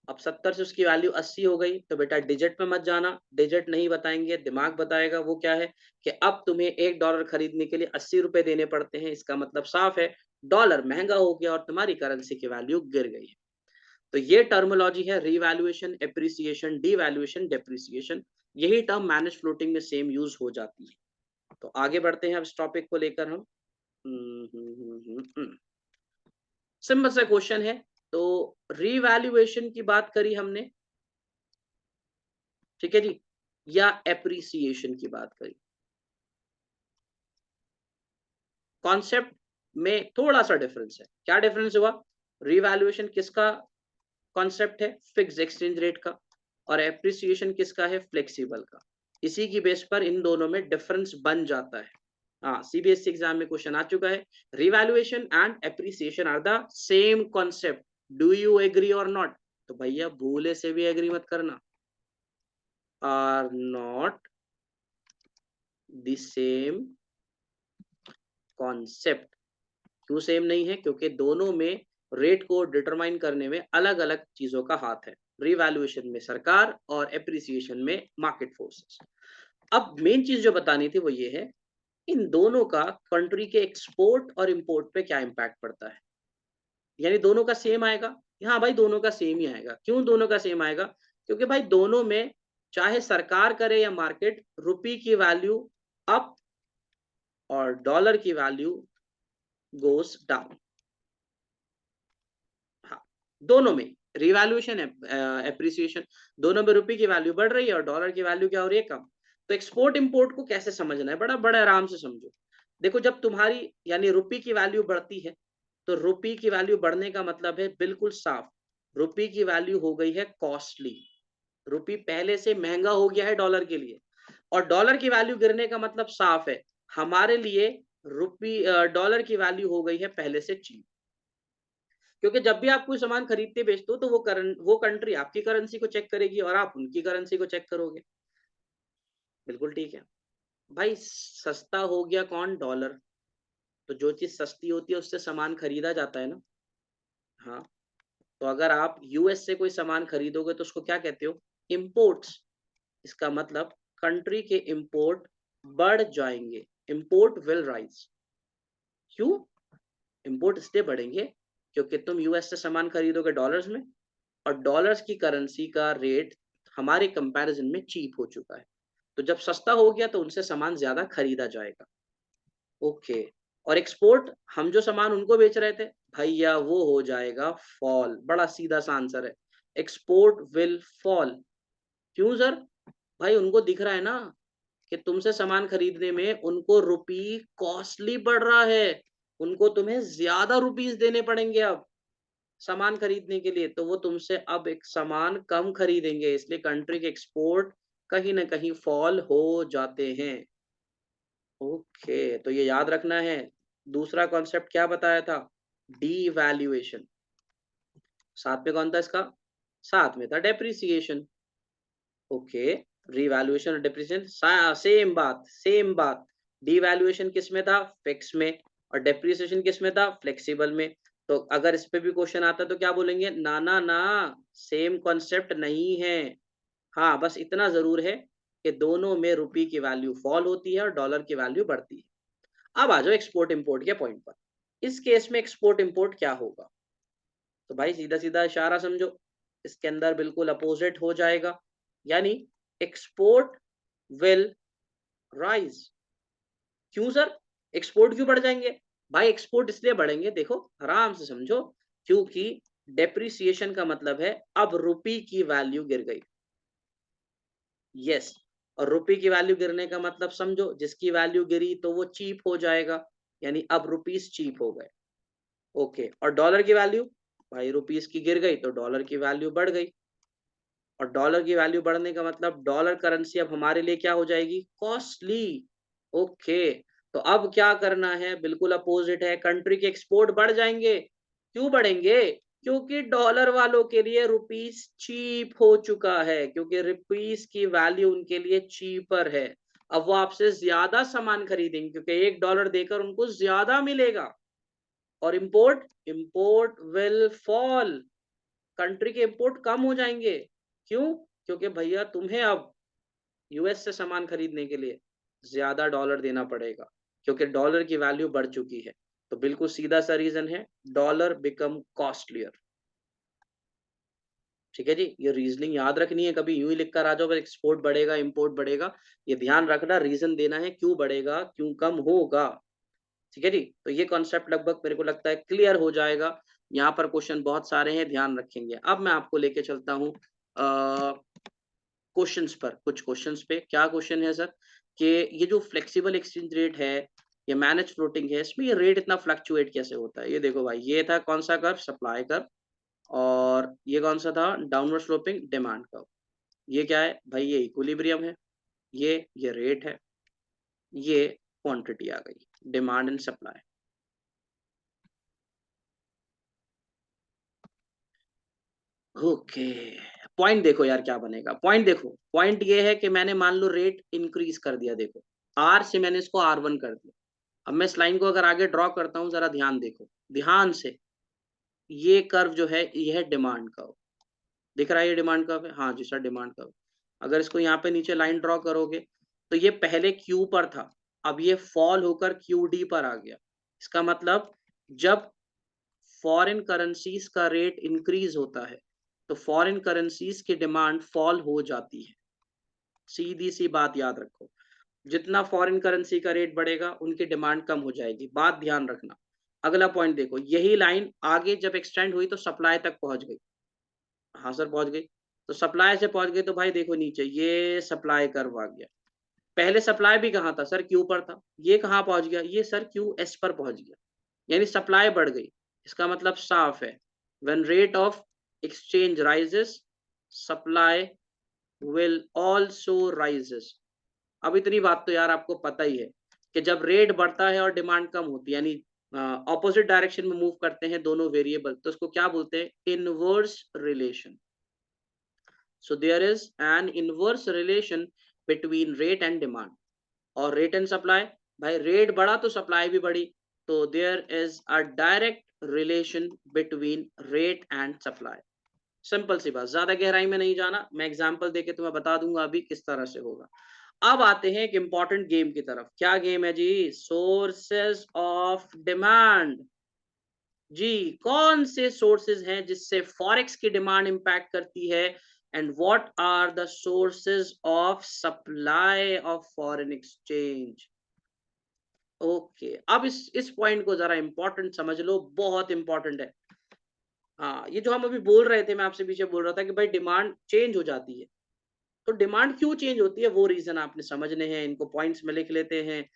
A: अब 70 से उसकी वैल्यू 80 हो गई, तो बेटा डिजिट में मत जाना, डिजिट नहीं बताएंगे, दिमाग बताएगा। वो क्या है कि अब तुम्हें $1 खरीदने के लिए 80 रुपए देने पड़ते हैं। इसका मतलब साफ है, डॉलर महंगा हो गया और तुम्हारी करेंसी की वैल्यू गिर गई है। तो ये टर्मिनोलॉजी है, रिवैल्यूएशन, एप्रिसिएशन, डीवैल्यूएशन, डेप्रिसिएशन। यही टर्म मैनेज फ्लोटिंग में सेम यूज हो जाती है। तो आगे बढ़ते हैं अब इस टॉपिक को लेकर हम। सिंपल सा क्वेश्चन है, तो रीवैल्यूएशन की बात करी हमने, ठीक है जी, या एप्रिसिएशन की बात करी। कॉन्सेप्ट में थोड़ा सा डिफरेंस है। क्या डिफरेंस हुआ? रीवैल्यूएशन किसका कॉन्सेप्ट है? फिक्स्ड एक्सचेंज रेट का, और एप्रिसिएशन किसका है? फ्लेक्सिबल का। इसी की बेस पर इन दोनों में डिफरेंस बन जाता है। हाँ, सीबीएसई एग्जाम में क्वेश्चन आ चुका है, revaluation and appreciation are the same concept, do you agree or not? तो भैया भूले से भी एग्री मत करना, are not the same concept. क्यों सेम नहीं है? क्योंकि दोनों में रेट को डिटरमाइन करने में अलग अलग चीजों का हाथ है। रिवैल्यूएशन में सरकार और एप्रिसिएशन में मार्केट फोर्सेस। अब मेन चीज जो बतानी थी वो ये है, इन दोनों का कंट्री के एक्सपोर्ट और इंपोर्ट पे क्या इम्पैक्ट पड़ता है। यानी दोनों का सेम आएगा? हाँ भाई, दोनों का सेम ही आएगा। क्यों दोनों का सेम आएगा? क्योंकि भाई दोनों में चाहे सरकार करे या मार्केट, रुपी की वैल्यू अप और डॉलर की वैल्यू गोस डाउन। हाँ, दोनों में रिवैल्यूएशन, एप्रिसिएशन, दोनों में रुपये की वैल्यू बढ़ रही है और डॉलर की वैल्यू क्या हो रही है? कम। तो एक्सपोर्ट इंपोर्ट को कैसे समझना है? बड़ा बड़ा आराम से समझो। देखो, जब तुम्हारी यानी रुपये की वैल्यू बढ़ती है, तो रुपये की वैल्यू बढ़ने का मतलब है बिल्कुल साफ, रुपये की वैल्यू हो गई है कॉस्टली। रुपये पहले से महंगा हो गया है डॉलर के लिए। और डॉलर की वैल्यू गिरने का मतलब साफ है, हमारे लिए रुपये डॉलर की वैल्यू हो गई है पहले से चीप। क्योंकि जब भी आप कोई सामान खरीदते बेचते हो, तो वो कंट्री आपकी करेंसी को चेक करेगी और आप उनकी करेंसी को चेक करोगे। बिल्कुल ठीक है भाई। सस्ता हो गया कौन? डॉलर। तो जो चीज सस्ती होती है उससे सामान खरीदा जाता है ना। हाँ, तो अगर आप यूएस से कोई सामान खरीदोगे तो उसको क्या कहते हो? इम्पोर्ट्स। इसका मतलब कंट्री के इंपोर्ट बढ़ जाएंगे, इंपोर्ट विल राइज। क्यों? इंपोर्ट इसलिए बढ़ेंगे क्योंकि तुम यूएस से सामान खरीदोगे डॉलर्स में, और डॉलर्स की करेंसी का रेट हमारे कंपैरिजन में चीप हो चुका है। तो जब सस्ता हो गया तो उनसे सामान ज्यादा खरीदा जाएगा। ओके। और एक्सपोर्ट, हम जो सामान उनको बेच रहे थे भैया, वो हो जाएगा फॉल। बड़ा सीधा सा आंसर है, एक्सपोर्ट विल फॉल। क्यों सर? भाई उनको दिख रहा है ना कि तुमसे सामान खरीदने में उनको रुपी कॉस्टली पड़ रहा है, उनको तुम्हें ज्यादा रुपीस देने पड़ेंगे अब सामान खरीदने के लिए, तो वो तुमसे अब एक सामान कम खरीदेंगे, इसलिए कंट्री के एक्सपोर्ट कहीं ना कहीं फॉल हो जाते हैं। ओके, तो ये याद रखना है। दूसरा कॉन्सेप्ट क्या बताया था? डीवैल्यूएशन। साथ में कौन था इसका? साथ में था डेप्रिसिएशन। ओके, रिवैल्यूएशन और डेप्रिसिएशन सेम बात, सेम बात। डिवैल्यूएशन किस में था? फिक्स में। और डेप्रिसिएशन किस में था? फ्लेक्सिबल में। तो अगर इस पे भी क्वेश्चन आता तो क्या बोलेंगे? ना ना ना, सेम कॉन्सेप्ट नहीं है। हाँ, बस इतना जरूर है कि दोनों में रुपये की वैल्यू फॉल होती है और डॉलर की वैल्यू बढ़ती है। अब आ जाओ एक्सपोर्ट इंपोर्ट के पॉइंट पर। इस केस में एक्सपोर्ट इंपोर्ट क्या होगा? तो भाई सीधा सीधा इशारा समझो, इसके अंदर बिल्कुल अपोजिट हो जाएगा। यानी एक्सपोर्ट विल राइज। क्यों सर? एक्सपोर्ट क्यों बढ़ जाएंगे? भाई एक्सपोर्ट इसलिए बढ़ेंगे, देखो आराम से समझो, क्योंकि डेप्रिसिएशन का मतलब है अब रुपये की वैल्यू गिर गई। यस। और रुपये की वैल्यू गिरने का मतलब समझो, जिसकी वैल्यू गिरी तो वो चीप हो जाएगा, यानी अब रुपीस चीप हो गए। ओके, और डॉलर की वैल्यू, भाई रुपीस की गिर गई तो डॉलर की वैल्यू बढ़ गई, और डॉलर की वैल्यू बढ़ने का मतलब डॉलर करेंसी अब हमारे लिए क्या हो जाएगी? कॉस्टली। ओके, तो अब क्या करना है? बिल्कुल अपोजिट है, कंट्री के एक्सपोर्ट बढ़ जाएंगे। क्यों बढ़ेंगे? क्योंकि डॉलर वालों के लिए रुपीस चीप हो चुका है, क्योंकि रुपीस की वैल्यू उनके लिए चीपर है। अब वो आपसे ज्यादा सामान खरीदेंगे क्योंकि $1 देकर उनको ज्यादा मिलेगा। और import, import will fall, country के इंपोर्ट कम हो जाएंगे। क्यों? क्योंकि भैया तुम्हें अब यूएस से सामान खरीदने के लिए ज्यादा डॉलर देना पड़ेगा, क्योंकि डॉलर की वैल्यू बढ़ चुकी है। तो बिल्कुल सीधा सा रीजन है, डॉलर बिकम कॉस्टलियर। ठीक है जी, ये रीजनिंग याद रखनी है, कभी यूं ही लिख कर आ जाओ बस एक्सपोर्ट बढ़ेगा इंपोर्ट बढ़ेगा। ये ध्यान रखना, रीजन देना है क्यों बढ़ेगा क्यों कम होगा। ठीक है जी, तो ये कॉन्सेप्ट लगभग मेरे को लगता है क्लियर हो जाएगा। यहाँ पर क्वेश्चन बहुत सारे हैं, ध्यान रखेंगे। अब मैं आपको लेके चलता हूँ क्वेश्चंस पर, कुछ क्वेश्चंस पे। क्या क्वेश्चन है सर कि ये जो फ्लेक्सिबल एक्सचेंज रेट है, ये मैनेज फ्लोटिंग है, इसमें ये रेट इतना फ्लक्चुएट कैसे होता है? ये देखो भाई, ये था कौन सा कर्व? Supply curve. और ये कौन सा था? Downward sloping demand curve. ये क्या है भाई? ये इक्विलिब्रियम है। ये रेट है। ये क्वांटिटी आ गई, demand and supply. Okay, point देखो यार क्या बनेगा। पॉइंट देखो, पॉइंट ये है कि मैंने मान लो रेट इंक्रीज कर दिया। देखो, आर से मैंने इसको R1 कर दिया। अब मैं इस लाइन को अगर आगे ड्रॉ करता हूँ, जरा ध्यान देखो, ध्यान से। ये कर्व जो है, ये है डिमांड कर्व। दिख रहा है ये डिमांड कर्व है? हाँ जी सर, डिमांड कर्व। अगर इसको यहाँ पे नीचे लाइन ड्रॉ करोगे, तो ये पहले क्यू पर था, अब ये फॉल होकर QD पर आ गया। इसका मतलब जब फॉरेन करेंसीज का रेट इंक्रीज होता है, तो फॉरेन करेंसीज की डिमांड फॉल हो जाती है। सीधी सी बात याद रखो, जितना फॉरेन करेंसी का रेट बढ़ेगा, उनकी डिमांड कम हो जाएगी। बात ध्यान रखना। अगला पॉइंट देखो, यही लाइन आगे जब एक्सटेंड हुई तो सप्लाई तक पहुंच गई। हाँ सर, पहुंच गई। तो सप्लाई से पहुंच गई, तो भाई देखो नीचे ये सप्लाई कर्व आ गया। पहले सप्लाई भी कहाँ था सर? क्यू पर था। ये कहाँ पहुंच गया? ये सर QS पर पहुंच गया। यानी सप्लाई बढ़ गई। इसका मतलब साफ है, when rate of exchange rises, supply will also rises. अब इतनी बात तो यार आपको पता ही है कि जब रेट बढ़ता है और डिमांड कम होती है, यानी ऑपोजिट डायरेक्शन में मूव करते हैं दोनों वेरिएबल, तो उसको क्या बोलते हैं? Inverse relation. So there is an inverse relation between rate and demand और रेट एंड सप्लाई। भाई रेट बढ़ा तो सप्लाई भी बढ़ी, तो there is a direct relation between rate and supply. Simple सी बात, ज्यादा गहराई में नहीं जाना, मैं एग्जांपल देके तुम्हें बता दूंगा अभी किस तरह से होगा। अब आते हैं एक इंपॉर्टेंट गेम की तरफ। क्या गेम है जी? Sources of demand. जी, कौन से सोर्सेज हैं जिससे फॉरेक्स की डिमांड इंपैक्ट करती है, and what are the sources of supply of foreign exchange? Okay, अब इस पॉइंट को जरा इंपॉर्टेंट समझ लो, बहुत इंपॉर्टेंट है। हाँ, ये जो हम अभी बोल रहे थे, मैं आपसे पीछे बोल रहा था कि भाई डिमांड चेंज हो जाती है। तो डिमांड क्यों चेंज होती है, वो रीजन आपने समझने हैं। इनको पॉइंट्स में लिख लेते हैं।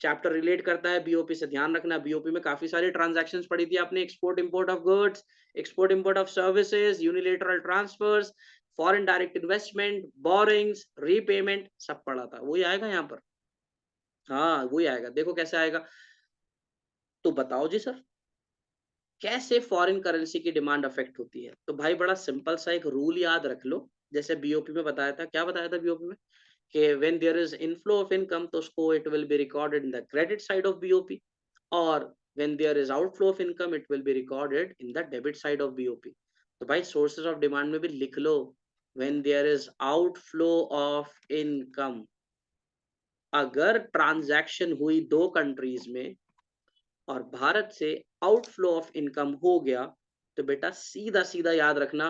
A: चैप्टर रिलेट करता है बीओपी से, ध्यान रखना। बीओपी में काफी सारी ट्रांजैक्शंस पढ़ी थी आपने। Export import of goods, export import of services, unilateral transfers, foreign direct investment, borrowings, repayment, सब पढ़ा था। वही आएगा यहाँ पर। हाँ, वही आएगा। देखो कैसे आएगा, तो बताओ जी सर, कैसे फॉरेन करेंसी की डिमांड अफेक्ट होती है? तो भाई बड़ा सिंपल सा एक रूल याद रख लो। जैसे बीओपी में बताया था, क्या बताया था बीओपी में? कि when there is inflow of income, तो उसको it will be recorded in the credit side of BOP. और when there is outflow of income, it will be recorded in the debit side of BOP. तो भाई sources of demand में भी लिख लो, when there is outflow of income. अगर transaction हुई दो कंट्रीज में और भारत से आउटफ्लो ऑफ इनकम हो गया, तो बेटा सीधा सीधा याद रखना,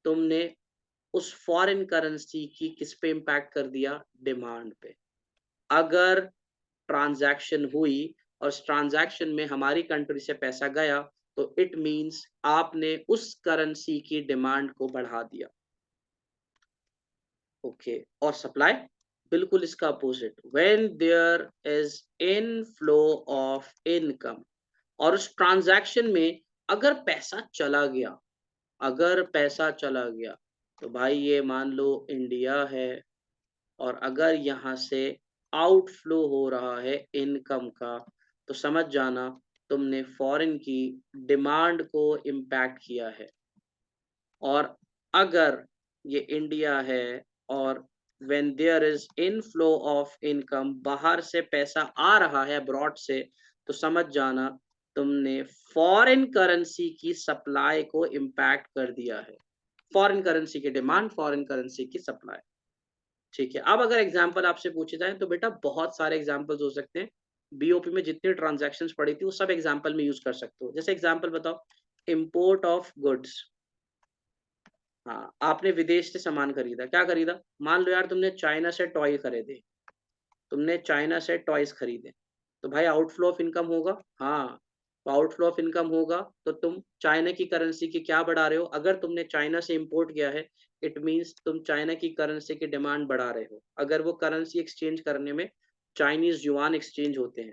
A: तुमने उस फॉरेन करेंसी की किस पे इंपैक्ट कर दिया? डिमांड पे। अगर ट्रांजैक्शन हुई और उस ट्रांजैक्शन में हमारी कंट्री से पैसा गया, तो इट मींस आपने उस करेंसी की डिमांड को बढ़ा दिया। ओके, और सप्लाई बिल्कुल इसका opposite. When there is inflow of income और उस ट्रांजैक्शन में अगर पैसा चला गया, अगर पैसा चला गया, तो भाई ये मान लो इंडिया है, और अगर यहाँ से आउटफ्लो हो रहा है इनकम का, तो समझ जाना तुमने फॉरेन की डिमांड को इम्पैक्ट किया है। और अगर ये इंडिया है और when there is inflow of income, बाहर से पैसा आ रहा है अब्रॉड से, तो समझ जाना तुमने फॉरेन करेंसी की सप्लाई को इम्पैक्ट कर दिया है। फॉरेन करेंसी की डिमांड, फॉरेन करेंसी की सप्लाई। ठीक है, अब अगर एग्जाम्पल आपसे पूछे जाए, तो बेटा बहुत सारे एग्जाम्पल्स हो सकते हैं। बीओपी में जितनी ट्रांजैक्शंस पड़ी थी, वो सब एग्जाम्पल में यूज कर सकते हो। जैसे एग्जाम्पल बताओ, इम्पोर्ट ऑफ गुड्स। हाँ, आपने विदेश से सामान खरीदा। क्या खरीदा? मान लो यार तुमने चाइना से टॉय खरीदे, तुमने चाइना से टॉयज खरीदे, तो भाई आउटफ्लो ऑफ इनकम होगा। हाँ, तो आउटफ्लो ऑफ इनकम होगा तो तुम चाइना की करेंसी की क्या बढ़ा रहे हो? अगर तुमने चाइना से इंपोर्ट किया है, इट मीन्स तुम चाइना की करेंसी की डिमांड बढ़ा रहे हो। अगर वो करेंसी एक्सचेंज करने में चाइनीज़ युआन एक्सचेंज होते हैं,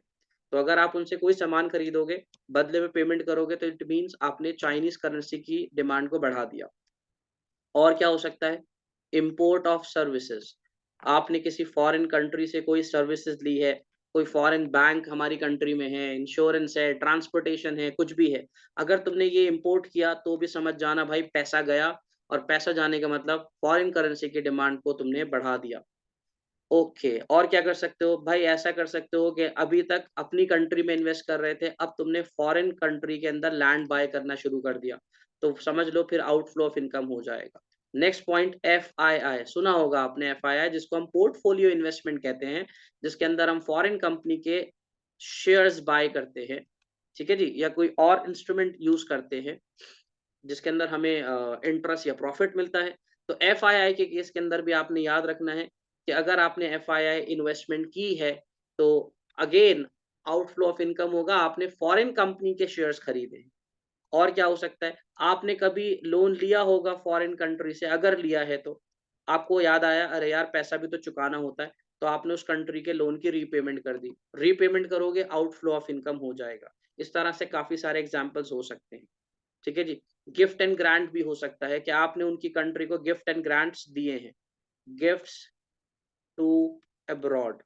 A: तो अगर आप उनसे कोई सामान खरीदोगे, बदले में पेमेंट करोगे तो इट मीन्स आपने चाइनीज़ करेंसी की डिमांड को बढ़ा दिया। और क्या हो सकता है? Import of services. आपने किसी फॉरेन कंट्री से कोई सर्विसेज़ ली है, कोई फॉरेन बैंक हमारी कंट्री में है, इंश्योरेंस है, ट्रांसपोर्टेशन है, कुछ भी है। अगर तुमने ये इम्पोर्ट किया तो भी समझ जाना भाई पैसा गया और पैसा जाने का मतलब फॉरेन करेंसी की डिमांड को तुमने बढ़ा दिया। ओके, और क्या कर सकते हो? भाई ऐसा कर सकते हो कि अभी तक अपनी कंट्री में इन्वेस्ट कर रहे थे, अब तुमने फॉरेन कंट्री के अंदर लैंड बाय करना शुरू कर दिया, तो समझ लो फिर आउटफ्लो ऑफ इनकम हो जाएगा। नेक्स्ट पॉइंट एफआईआई, सुना होगा आपने एफआईआई जिसको हम पोर्टफोलियो इन्वेस्टमेंट कहते हैं, जिसके अंदर हम फॉरेन कंपनी के शेयर्स बाय करते हैं, ठीक है जी? या कोई और इंस्ट्रूमेंट यूज़ करते हैं, जिसके अंदर हमें इंटरेस्ट या प्रॉफिट मिलता है। तो एफआईआई के केस के अंदर भी आपने याद रखना है कि अगर आपने एफआईआई इन्वेस्टमेंट की है, तो अगेन आउटफ्लो ऑफ इनकम होगा, आपने फॉरेन कंपनी के शेयर्स खरीदे हैं। और क्या हो सकता है? आपने कभी लोन लिया होगा फॉरेन कंट्री से, अगर लिया है तो, आपको याद आया अरे यार पैसा भी तो चुकाना होता है, तो आपने उस कंट्री के लोन की रीपेमेंट कर दी। रीपेमेंट करोगे, आउटफ्लो ऑफ इनकम हो जाएगा। इस तरह से काफ़ी सारे एग्ज़ाम्पल्स हो सकते हैं। ठीक है जी? गिफ्ट एंड ग्रांट भी हो सकता है कि आपने उनकी कंट्री को गिफ्ट एंड ग्रांट्स दिए हैं। Gifts to abroad.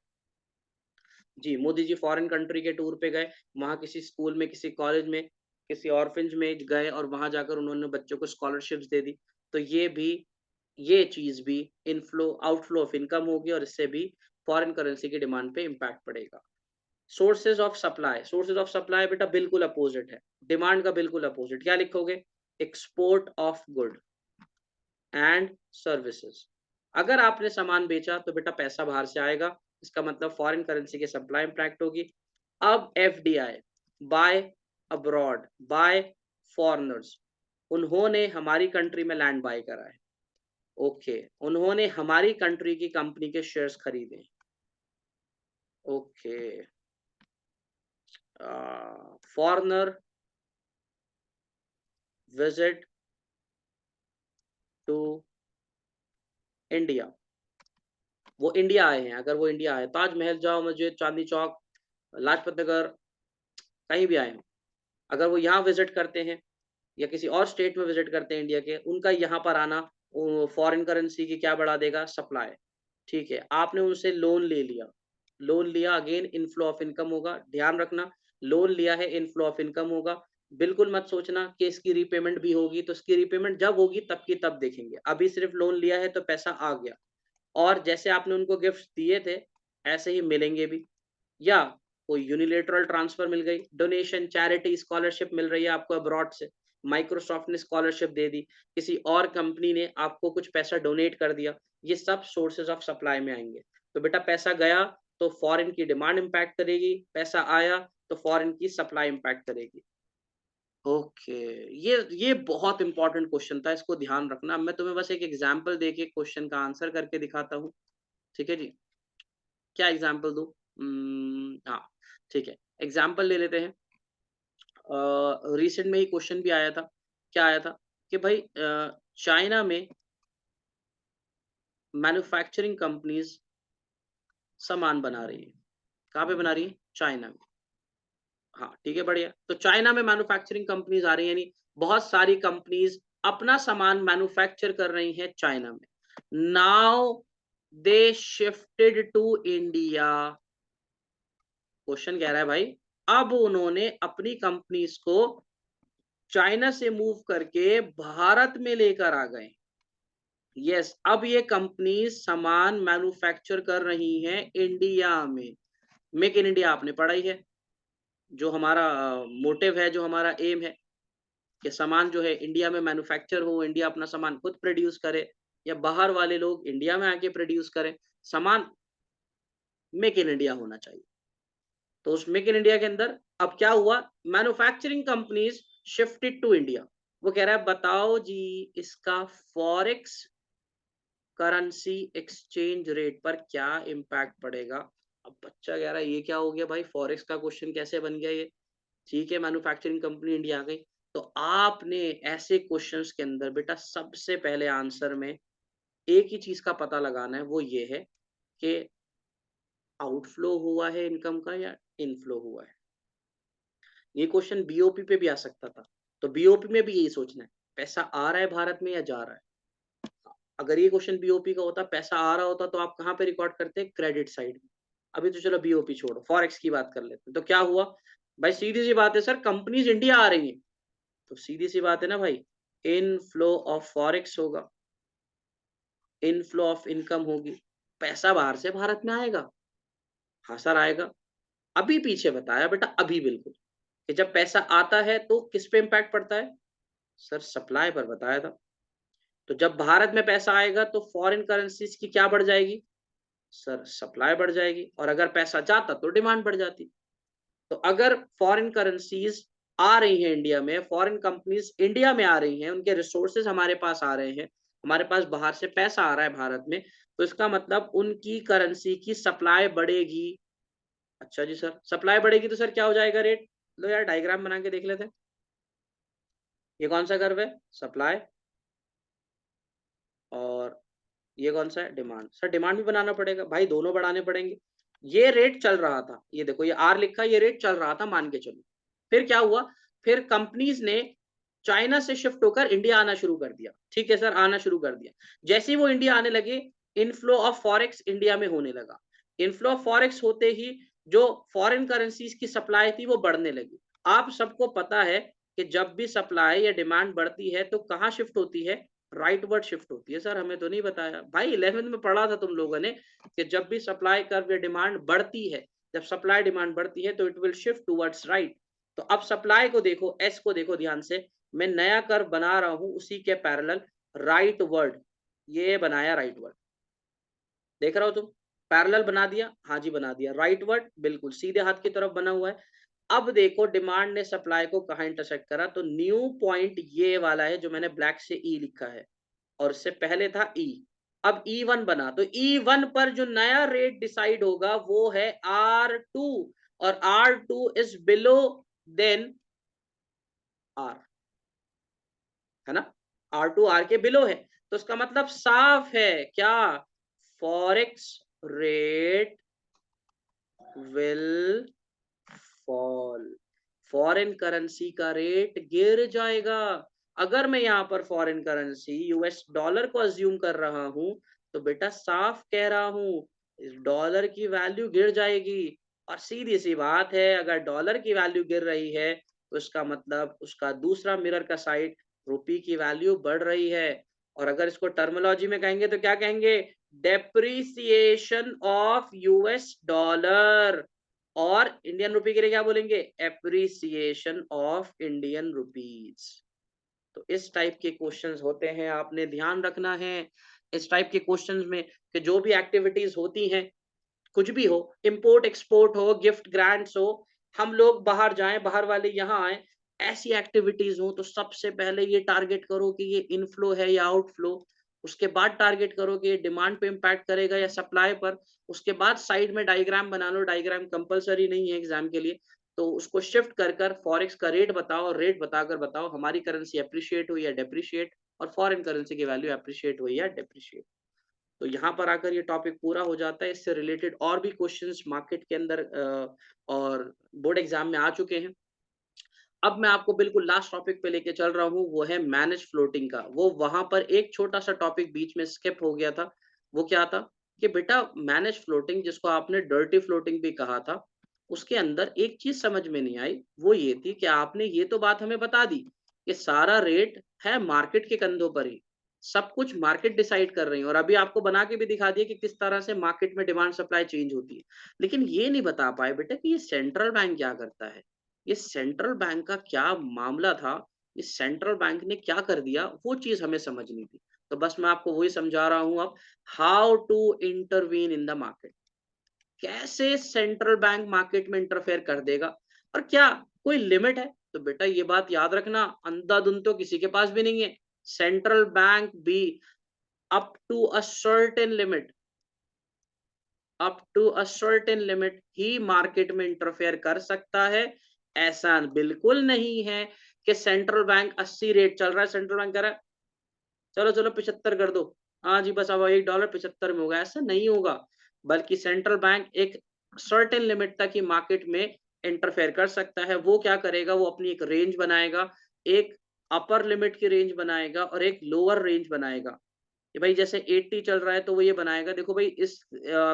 A: जी, मोदी जी फॉरेन कंट्री के टूर पे गए, वहाँ किसी स्कूल में, किसी कॉलेज में, किसी ऑर्फनेज में गए और वहाँ जाकर उन्होंने बच्चों को स्कॉलरशिप्स दे दी। तो ये चीज़ भी इनफ्लो आउटफ्लो ऑफ इनकम होगी और इससे भी फॉरेन करेंसी की डिमांड पे इम्पैक्ट पड़ेगा। सोर्सेज़ ऑफ सप्लाई बेटा बिल्कुल अपोज़िट है, डिमांड का बिल्कुल अपोज़िट। क्या लिखोगे? Export of good and services. अगर आपने सामान बेचा तो बेटा पैसा बाहर से आएगा, इसका मतलब फॉरेन करेंसी की सप्लाई इम्पैक्ट होगी। अब FDI, by abroad, by foreigners, उन्होंने हमारी कंट्री में लैंड बाय करा है। ओके, उन्होंने हमारी कंट्री की कंपनी के शेयर्स खरीदे हैं। Okay, foreigner visit to India, वो इंडिया आए हैं, अगर वो इंडिया आए, ताजमहल जाओ मस्जिद, चांदनी चौक, लाजपत नगर, कहीं भी आए हों, अगर वो यहाँ विज़िट करते हैं या किसी और स्टेट में विज़िट करते हैं इंडिया के, उनका यहाँ पर आना फॉरेन करेंसी की क्या बढ़ा देगा? सप्लाई। ठीक है, आपने उनसे लोन लिया अगेन इनफ्लो ऑफ इनकम होगा, ध्यान रखना लोन लिया है इनफ्लो ऑफ इनकम होगा। बिल्कुल मत सोचना कि इसकी रीपेमेंट भी होगी, तो इसकी रीपेमेंट जब होगी तब की तब देखेंगे। अभी सिर्फ लोन लिया है तो पैसा आ गया और जैसे आपने उनको गिफ्ट्स दिए थे, ऐसे ही मिलेंगे भी। या कोई यूनिलेटरल ट्रांसफर मिल गई, डोनेशन, चैरिटी, स्कॉलरशिप मिल रही है आपको अब्रॉड से, माइक्रोसॉफ्ट ने स्कॉलरशिप दे दी, किसी और कंपनी ने आपको कुछ पैसा डोनेट कर दिया, ये सब सोर्सेज़ ऑफ सप्लाई में आएँगे। तो बेटा पैसा गया तो फॉरेन की डिमांड इम्पैक्ट करेगी, पैसा आया तो फॉरेन की सप्लाई इम्पैक्ट करेगी। ओके, ये बहुत इम्पोर्टेंट क्वेश्चन था, इसको ध्यान रखना। मैं तुम्हें बस एक एग्ज़ाम्पल देके क्वेश्चन का आंसर करके दिखाता हूँ, ठीक है जी? क्या एग्ज़ाम्पल दूँ? हाँ, ठीक है। एग्ज़ाम्पल ले लेते हैं। रिसेंट में ही क्वेश्चन भी आया था। क्या आया था? कि भाई चाइना में मैन्युफैक्चरिंग कंपनीज़ सामान बना रही हैं। कहाँ पे बना रही हैं? चाइना में। हाँ, ठीक है, बढ़िया। तो चाइना में मैन्युफैक्चरिंग कंपनीज़ आ रही हैं, यानी बहुत सारी कंपनीज़ अपना सामान मैन्युफैक्चर कर रही हैं चाइना में। Now they shifted to India. Question कह रहा है भाई, अब उन्होंने अपनी कंपनीज़ को चाइना से मूव करके भारत में लेकर आ गए। यस, अब ये कंपनी सामान मैन्युफैक्चर कर रही हैं इंडिया में। मेक इन इंडिया आपने पढ़ा ही है, जो हमारा मोटिव है, जो हमारा एम है कि सामान जो है इंडिया में मैन्युफैक्चर हो, इंडिया अपना सामान खुद प्रोड्यूस करे या बाहर वाले लोग इंडिया में आके प्रोड्यूस करें। सामान मेक इन इंडिया होना चाहिए। तो उस मेक इन इंडिया के अंदर अब क्या हुआ, manufacturing companies shifted to India. वो कह रहा है बताओ जी इसका फॉरेक्स करेंसी एक्सचेंज रेट पर क्या इम्पैक्ट पड़ेगा। अब बच्चा कह रहा है ये क्या हो गया भाई, फॉरेक्स का क्वेश्चन कैसे बन गया ये। ठीक है, मैन्युफैक्चरिंग कंपनी इंडिया आ गई। तो आपने ऐसे क्वेश्चंस के अंदर बेटा सबसे पहले आंसर में एक ही चीज़ का पता लगाना है, वो ये है कि आउटफ्लो हुआ है इनकम का या इनफ्लो हुआ है। ये क्वेश्चन बीओपी पे भी आ सकता था। तो बीओपी में भी यही सोचना है, पैसा आ रहा है भारत में या जा रहा है? अगर ये क्वेश्चन बीओपी का होता, पैसा आ रहा होता तो आप कहाँ पे रिकॉर्ड करते? क्रेडिट साइड में। अभी तो चलो बीओपी छोड़ो, फॉरेक्स की बात कर लेते हैं। तो क्या हुआ? भाई सीधी-सी बात है सर, कंपनीज़ इंडिया आ रही हैं। तो सीधी-सी बात है ना भाई, इनफ्लो ऑफ फॉरेक्स होगा, इनफ्लो ऑफ इनकम होगी, पैसा बाहर से भारत में आएगा। हाँ सर आएगा। अभी पीछे बताया बेटा, अभी बिल्कुल, कि जब पैसा आता है तो किस पे इम्पैक्ट पड़ता है? सर सप्लाई पर बताया था। तो जब भारत में पैसा आएगा तो फॉरेन करेंसीज़ की क्या बढ़ जाएगी? सर सप्लाई बढ़ जाएगी, और अगर पैसा जाता तो डिमांड बढ़ जाती। तो अगर फॉरेन करेंसीज़ आ रही हैं इंडिया में, फॉरेन कंपनीज़ इंडिया में आ रही हैं, उनके रिसोर्सेज़ हमारे पास आ रहे हैं, हमारे पास बाहर से पैसा आ रहा है भारत में, तो इसका मतलब उनकी करेंसी की सप्लाई बढ़ेगी। अच्छा जी सर, सप्लाई बढ़ेगी तो सर क्या हो जाएगा रेट? लो यार डायग्राम बना के देख लेते हैं। ये कौन सा कर्व है? सप्लाई, और ये कौन-सा है? डिमांड। सर डिमांड भी बनाना पड़ेगा। भाई दोनों बढ़ाने पड़ेंगे। ये रेट चल रहा था, ये देखो ये आर लिखा है, ये रेट चल रहा था मान के चलो। फिर क्या हुआ? फिर कंपनीज़ ने चाइना से शिफ्ट होकर इंडिया आना शुरू कर दिया। ठीक है सर, आना शुरू कर दिया। जैसे ही वो इंडिया आने लगे, इनफ्लो ऑफ फॉरेक्स इंडिया में होने लगा। इनफ्लो ऑफ फॉरेक्स होते ही जो फॉरेन करेंसीज़ की सप्लाई थी वो बढ़ने लगी। आप सबको पता है कि जब भी सप्लाई या डिमांड बढ़ती है तो कहाँ शिफ्ट होती है? राइटवर्ड शिफ्ट होती है। सर हमें तो नहीं बताया। भाई 11th में पढ़ा था तुम लोगों ने कि जब भी सप्लाई कर्व या डिमांड बढ़ती है, जब सप्लाई डिमांड बढ़ती है तो it will shift towards right. तो अब सप्लाई को देखो, एस को देखो ध्यान से, मैं नया कर्व बना रहा हूँ उसी के पैरेलल, राइटवर्ड, ये बनाया राइटवर्ड। देख रहे हो तुम? पैरेलल बना दिया? हाँ जी बना दिया। राइटवर्ड बिल्कुल सीधे हाथ की तरफ बना हुआ है। अब देखो डिमांड ने सप्लाई को कहाँ इंटरसेक्ट करा, तो न्यू पॉइंट ये वाला है जो मैंने ब्लैक से ई लिखा है, और उससे पहले था ई। अब ई1 बना, तो ई1 पर जो नया रेट डिसाइड होगा वो है R2, और R2 is below then R, है ना? R2 R के बिलो है, तो इसका मतलब साफ है क्या? Forex rate will fall, foreign currency का रेट गिर जाएगा। अगर मैं यहाँ पर फॉरेन करेंसी यूएस डॉलर को अज्यूम कर रहा हूँ, तो बेटा साफ कह रहा हूँ, इस डॉलर की वैल्यू गिर जाएगी। और सीधी सी बात है, अगर डॉलर की वैल्यू गिर रही है तो इसका मतलब उसका दूसरा मिरर का साइड, रुपी की वैल्यू बढ़ रही है। और अगर इसको टर्मिनोलॉजी में कहेंगे तो क्या कहेंगे? Depreciation of US dollar. और इंडियन रुपी के लिए क्या बोलेंगे? Appreciation of Indian rupees. तो इस टाइप के क्वेश्चंस होते हैं, आपने ध्यान रखना है इस टाइप के क्वेश्चंस में, कि जो भी एक्टिविटीज होती हैं, कुछ भी हो, इंपोर्ट एक्सपोर्ट हो, गिफ्ट ग्रांट्स हो, हम लोग बाहर जाएं, बाहर वाले यहाँ आए, ऐसी एक्टिविटीज हो तो सबसे पहले ये टारगेट करो कि ये इनफ्लो है या आउटफ्लो। उसके बाद टारगेट करो कि ये डिमांड पे इम्पैक्ट करेगा या सप्लाई पर। उसके बाद साइड में डायग्राम बना लो, डायग्राम कंपलसरी नहीं है एग्जाम के लिए। तो उसको शिफ्ट कर कर फॉरेक्स का रेट बताओ, और रेट बताकर बताओ हमारी करेंसी अप्रिशिएट हुई या डेप्रिशिएट, और फॉरेन करेंसी की वैल्यू अप्रिशिएट हुई या डेप्रिशिएट। तो यहाँ पर आकर ये टॉपिक पूरा हो जाता है। इससे रिलेटेड और भी क्वेश्चंस मार्केट के अंदर और बोर्ड एग्जाम में आ चुके हैं। अब मैं आपको बिल्कुल लास्ट टॉपिक पे लेके चल रहा हूँ, वो है मैनेज फ्लोटिंग का। वो वहाँ पर एक छोटा-सा टॉपिक बीच में स्किप हो गया था। वो क्या था? कि बेटा मैनेज फ्लोटिंग, जिसको आपने डर्टी फ्लोटिंग भी कहा था, उसके अंदर एक चीज़ समझ में नहीं आई, वो ये थी कि आपने ये तो बात हमें बता दी कि सारा रेट है मार्केट के कंधों पर ही। सब कुछ मार्केट डिसाइड कर रही है, और अभी आपको बना के भी दिखा दिया कि किस तरह से मार्केट में डिमांड सप्लाई चेंज होती है। लेकिन ये नहीं बता पाए बेटा कि ये सेंट्रल बैंक क्या करता है? ये सेंट्रल बैंक का क्या मामला था? ये सेंट्रल बैंक ने क्या कर दिया? वो चीज़ हमें समझनी थी। तो बस मैं आपको वही समझा रहा हूँ अब, how to intervene in the market. कैसे सेंट्रल बैंक मार्केट में इंटरफेयर कर देगा, और क्या कोई लिमिट है? तो बेटा ये बात याद रखना, अंधाधुंध तो किसी के पास भी नहीं है। सेंट्रल बैंक भी up to a certain limit, up to a certain limit ही मार्केट में इंटरफेयर कर सकता है। ऐसा बिल्कुल नहीं है कि सेंट्रल बैंक 80 रेट चल रहा है, सेंट्रल बैंक कह रहा है चलो, चलो 75 कर दो। हाँ जी, बस अब $1 75 में होगा, ऐसा नहीं होगा। बल्कि सेंट्रल बैंक एक सर्टेन लिमिट तक ही मार्केट में इंटरफेयर कर सकता है। वो क्या करेगा, वो अपनी एक रेंज बनाएगा, एक अपर लिमिट की रेंज बनाएगा और एक लोअर रेंज बनाएगा। कि भाई जैसे 80 चल रहा है तो वो ये बनाएगा देखो भाई इस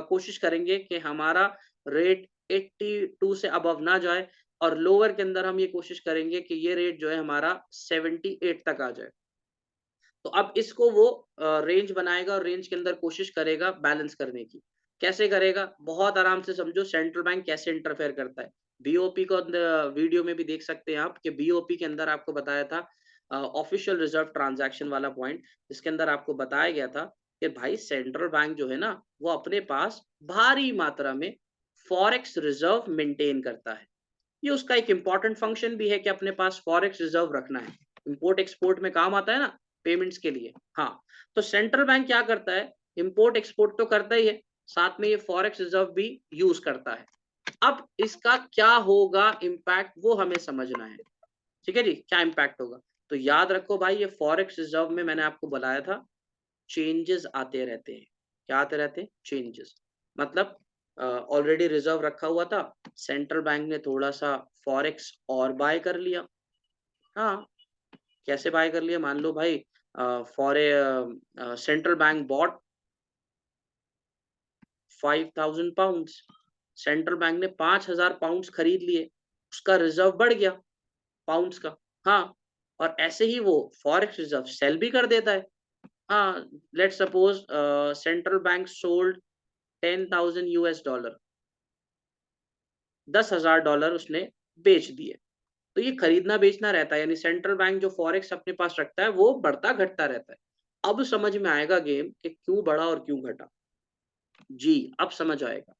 A: कोशिश करेंगे कि हमारा रेट 82 से अबव ना जाए और लोअर के अंदर हम ये कोशिश करेंगे कि ये रेट जो है हमारा 78 तक आ जाए। तो अब इसको वो रेंज बनाएगा और रेंज के अंदर कोशिश करेगा बैलेंस करने की। कैसे करेगा? बहुत आराम से समझो सेंट्रल बैंक कैसे इंटरफेयर करता है। बीओपी को वीडियो में भी देख सकते हैं आप कि बीओपी के अंदर आपको बताया था ऑफिशियल रिजर्व ट्रांजैक्शन वाला पॉइंट, जिसके अंदर आपको बताया गया था कि भाई सेंट्रल बैंक जो है ना, वो अपने पास भारी मात्रा में फॉरेक्स रिजर्व मेंटेन करता है। ये उसका एक इम्पोर्टेंट फंक्शन भी है कि अपने पास फॉरेक्स रिजर्व रखना है। इम्पोर्ट एक्सपोर्ट में काम आता है ना, पेमेंट्स के लिए। हाँ, तो सेंट्रल बैंक क्या करता है, इम्पोर्ट एक्सपोर्ट तो करता ही है, साथ में ये फॉरेक्स रिजर्व भी यूज करता है। अब इसका क्या होगा इम्पैक्ट, वो हमें समझना है। ठीक है जी, क्या इम्पैक्ट होगा? तो याद रखो भाई, ये फॉरेक्स रिजर्व में मैंने आपको बताया था चेंजेस आते रहते हैं। क्या आते रहते हैं? चेंजेस। मतलब ऑलरेडी रिजर्व रखा हुआ था, सेंट्रल बैंक ने थोड़ा-सा फॉरेक्स और बाय कर लिया। हाँ, कैसे बाय कर लिया? मान लो भाई central bank bought 5000 pounds, central bank ने 5000 पाउंड्स खरीद लिए, उसका रिजर्व बढ़ गया पाउंड्स का। हाँ, और ऐसे ही वो फॉरेक्स रिजर्व सेल भी कर देता है। हाँ, let's suppose central bank sold 10,000 US dollar, $10,000 उसने बेच दिए। तो ये खरीदना बेचना रहता है, यानी सेंट्रल बैंक जो फॉरेक्स अपने पास रखता है वो बढ़ता घटता रहता है। अब समझ में आएगा गेम कि क्यों बढ़ा और क्यों घटा। जी, अब समझ आएगा।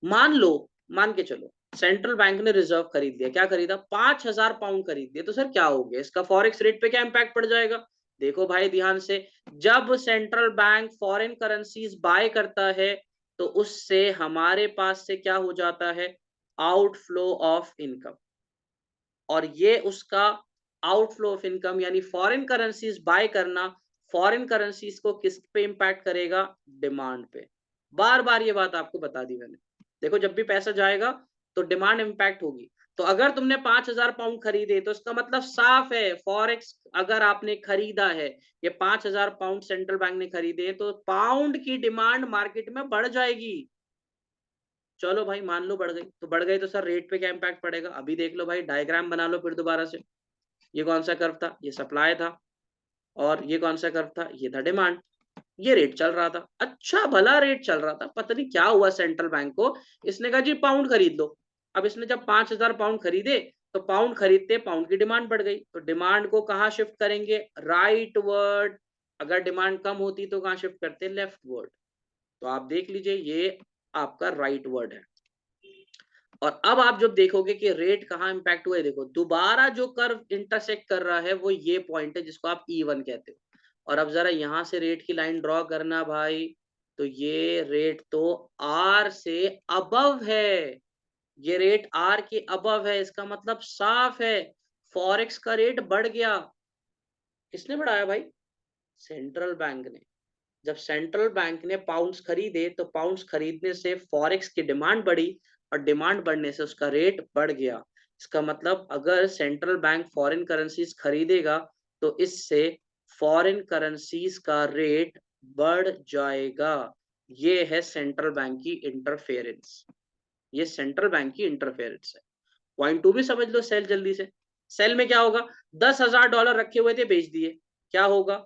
A: मान लो, मान के चलो सेंट्रल बैंक ने रिजर्व खरीद लिया। क्या खरीदा? 5000 पाउंड खरीद लिए। तो सर क्या हो गया, इसका फॉरेक्स रेट पे क्या इंपैक्ट पड़ जाएगा? देखो भाई ध्यान से, जब central bank foreign currencies buy करता है तो उससे हमारे पास से क्या हो जाता है? Outflow of income. और ये उसका आउटफ्लो ऑफ इनकम यानी फॉरेन करेंसीज बाय करना, फॉरेन करेंसीज को किस पे इंपैक्ट करेगा? डिमांड पे। बार बार ये बात आपको बता दी मैंने। देखो जब भी पैसा जाएगा तो डिमांड इंपैक्ट होगी। तो अगर तुमने 5000 पाउंड खरीदे तो इसका मतलब साफ है, फॉरेक्स अगर आपने खरीदा है, ये 5000 पाउंड सेंट्रल बैंक ने खरीदे तो पाउंड की डिमांड मार्केट में बढ़ जाएगी। चलो भाई मान लो बढ़ गई, तो बढ़ गई तो सर रेट पे क्या इम्पैक्ट पड़ेगा? अभी देख लो भाई, डायग्राम बना लो फिर दोबारा से। ये कौन सा कर्व था? ये सप्लाई था। और ये कौन सा कर्व था? ये था डिमांड। ये रेट चल रहा था, अच्छा भला रेट चल रहा था। पता नहीं क्या हुआ सेंट्रल बैंक को, इसने कहा जी पाउंड खरीद लो। अब इसने जब 5000 पाउंड खरीदे तो पाउंड खरीदते पाउंड की डिमांड बढ़ गई, तो डिमांड को कहाँ शिफ्ट करेंगे? Right word. अगर डिमांड कम होती तो कहाँ शिफ्ट करते? Left word. तो आप देख लीजिए ये आपका राइट वर्ड है। और अब आप जब देखोगे कि रेट कहाँ इम्पैक्ट हुआ है, देखो दोबारा जो कर्व इंटरसेक्ट कर रहा है वो ये पॉइंट है जिसको आप E1 कहते हो। और अब जरा यहां से रेट की लाइन ड्रॉ करना भाई, तो ये रेट तो R से अबव है। ये रेट R के अबव है, इसका मतलब साफ है फॉरेक्स का रेट बढ़ गया। किसने बढ़ाया भाई? सेंट्रल बैंक ने। जब सेंट्रल बैंक ने पाउंड्स खरीदे तो पाउंड्स खरीदने से फॉरेक्स की डिमांड बढ़ी और डिमांड बढ़ने से उसका रेट बढ़ गया। इसका मतलब अगर सेंट्रल बैंक फॉरेन करेंसीज खरीदेगा तो इससे फॉरेन करेंसीज का रेट बढ़ जाएगा। ये है सेंट्रल बैंक की इंटरफेरेंस। ये सेंट्रल बैंक की इंटरफेरेंस है। पॉइंट टू भी समझ लो सेल जल्दी से। सेल में क्या होगा? $10,000 रखे हुए थे, बेच दिए। क्या होगा?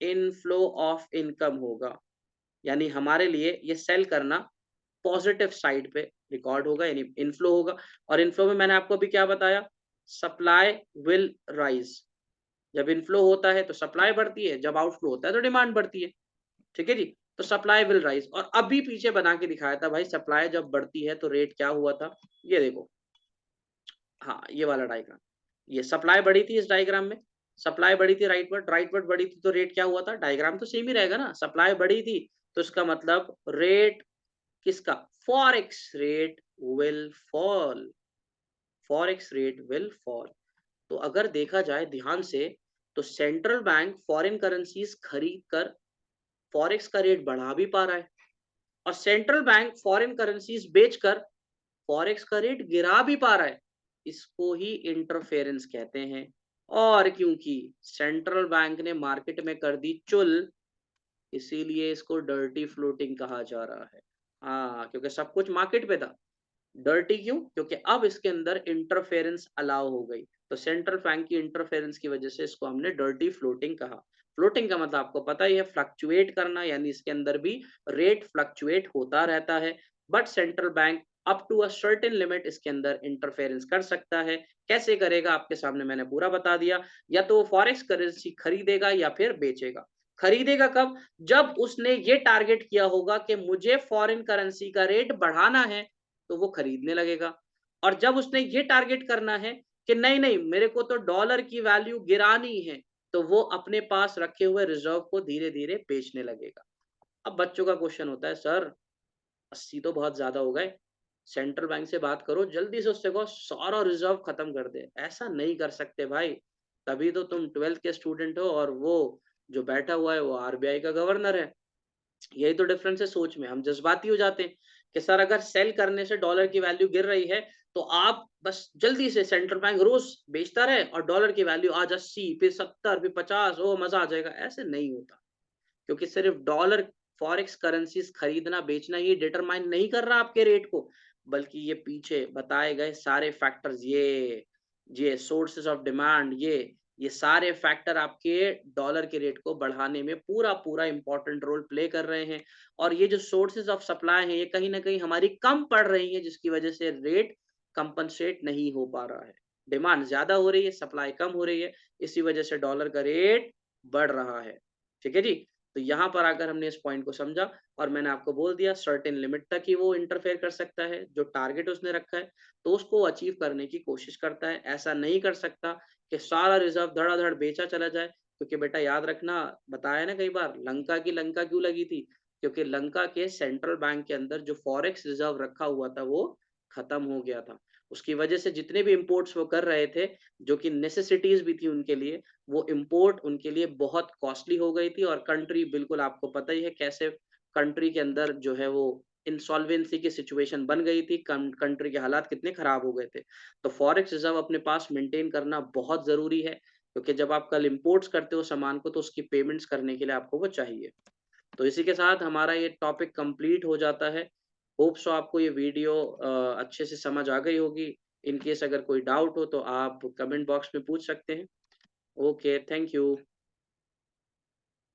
A: इनफ्लो ऑफ इनकम होगा। यानी हमारे लिए ये सेल करना पॉजिटिव साइड पे रिकॉर्ड होगा, यानी इनफ्लो होगा। और इनफ्लो में मैंने आपको अभी क्या बताया? Supply will rise. जब इनफ्लो होता है तो सप्लाई बढ़ती है, जब आउटफ्लो होता है तो डिमांड बढ़ती है। ठीक है जी, तो सप्लाई विल राइज। और अभी पीछे बना के दिखाया था भाई, सप्लाई जब बढ़ती है तो रेट क्या हुआ था? ये देखो, हाँ ये वाला डायग्राम, ये सप्लाई बढ़ी थी इस डायग्राम में। सप्लाई बढ़ी थी राइट वर्ड बढ़ी थी तो रेट क्या हुआ था? डायग्राम तो सेम ही रहेगा ना, सप्लाई बढ़ी थी तो इसका मतलब रेट किसका? Forex rate will fall. Forex rate will fall. तो अगर देखा जाए ध्यान से, तो सेंट्रल बैंक फॉरेन करेंसीज खरीद कर फॉरेक्स का रेट बढ़ा भी पा रहा है, और सेंट्रल बैंक फॉरेन करेंसीज बेचकर फॉरेक्स का रेट गिरा भी पा रहा है। इसको ही इंटरफेरेंस कहते हैं। और क्योंकि सेंट्रल बैंक ने मार्केट में कर दी चुल, इसीलिए इसको डर्टी फ्लोटिंग कहा जा रहा है। हाँ, क्योंकि सब कुछ मार्केट पे था। डर्टी क्यों? क्योंकि अब इसके अंदर इंटरफेरेंस अलाउ हो गई। तो सेंट्रल बैंक की इंटरफेरेंस की वजह से इसको हमने डर्टी फ्लोटिंग कहा। फ्लोटिंग का मतलब आपको पता ही है, फ्लक्चुएट करना, यानी इसके अंदर भी रेट फ्लक्चुएट होता रहता है। But central bank up to a certain limit इसके अंदर इंटरफेरेंस कर सकता है। कैसे करेगा आपके सामने मैंने पूरा बता दिया। या तो वो फॉरेक्स करेंसी खरीदेगा या फिर बेचेगा। खरीदेगा कब? जब उसने ये टारगेट किया होगा कि मुझे फॉरेन करेंसी का रेट बढ़ाना है, तो वो खरीदने लगेगा। और जब उसने ये टारगेट करना है कि नहीं नहीं, मेरे को तो डॉलर की वैल्यू गिरानी है, तो वो अपने पास रखे हुए रिजर्व को धीरे धीरे बेचने लगेगा। अब बच्चों का क्वेश्चन होता है, सर 80 तो बहुत ज्यादा हो गए, सेंट्रल बैंक से बात करो, जल्दी से उससे कहो सारा रिजर्व खत्म कर दे। ऐसा नहीं कर सकते भाई, तभी तो तुम 12th के स्टूडेंट हो और वो जो बैठा हुआ है वो आरबीआई का गवर्नर है। यही तो डिफरेंस है सोच में। हम जज्बाती हो जाते हैं कि सर अगर सेल करने से डॉलर की वैल्यू गिर रही है, तो आप बस जल्दी से सेंट्रल बैंक रोज बेचता रहे और डॉलर की वैल्यू आज 80, फिर 70, फिर 50, ओ मजा आ जाएगा। ऐसे नहीं होता, क्योंकि सिर्फ डॉलर फॉरेक्स करेंसीज खरीदना बेचना ये डिटरमाइन नहीं कर रहा आपके रेट को, बल्कि ये पीछे बताए गए सारे फैक्टर्स, ये सोर्सेस ऑफ डिमांड, ये सारे फैक्टर आपके डॉलर के रेट को बढ़ाने में पूरा पूरा इंपॉर्टेंट रोल प्ले कर रहे हैं। और ये जो सोर्सेस ऑफ सप्लाई हैं, ये कहीं ना कहीं हमारी कम पड़ रही है, जिसकी वजह से रेट कंपनसेट नहीं हो पा रहा है। डिमांड ज्यादा हो रही है, सप्लाई कम हो रही है, इसी वजह से डॉलर का रेट बढ़ रहा है। ठीक है जी। तो यहाँ पर आकर हमने इस पॉइंट को समझा, और मैंने आपको बोल दिया सर्टेन लिमिट तक ही वो इंटरफेयर कर सकता है। जो टारगेट उसने रखा है, तो उसको अचीव करने की कोशिश करता है। ऐसा नहीं कर सकता कि सारा रिजर्व धड़ाधड़ बेचा चला जाए, क्योंकि बेटा याद रखना, बताया ना कई बार, लंका की लंका क्यों लगी थी? क्योंकि लंका के सेंट्रल बैंक के अंदर जो फॉरेक्स रिजर्व रखा हुआ था वो खत्म हो गया था। उसकी वजह से जितने भी इंपोर्ट्स वो कर रहे थे, जो कि नेसेसिटीज भी थी उनके लिए, वो इम्पोर्ट उनके लिए बहुत कॉस्टली हो गई थी। और कंट्री, बिल्कुल आपको पता ही है कैसे कंट्री के अंदर जो है वो इंसॉल्वेंसी की सिचुएशन बन गई थी, कंट्री के हालात कितने खराब हो गए थे। तो फॉरेक्स रिजर्व अपने पास मेंटेन करना बहुत ज़रूरी है, क्योंकि जब आप कल इम्पोर्ट्स करते हो सामान को, तो उसकी पेमेंट्स करने के लिए आपको वो चाहिए। तो इसी के साथ हमारा ये टॉपिक कंप्लीट हो जाता है। होप सो आपको ये वीडियो अच्छे से समझ आ गई होगी। इन केस अगर कोई डाउट हो तो आप कमेंट बॉक्स में पूछ सकते हैं। Okay, thank you.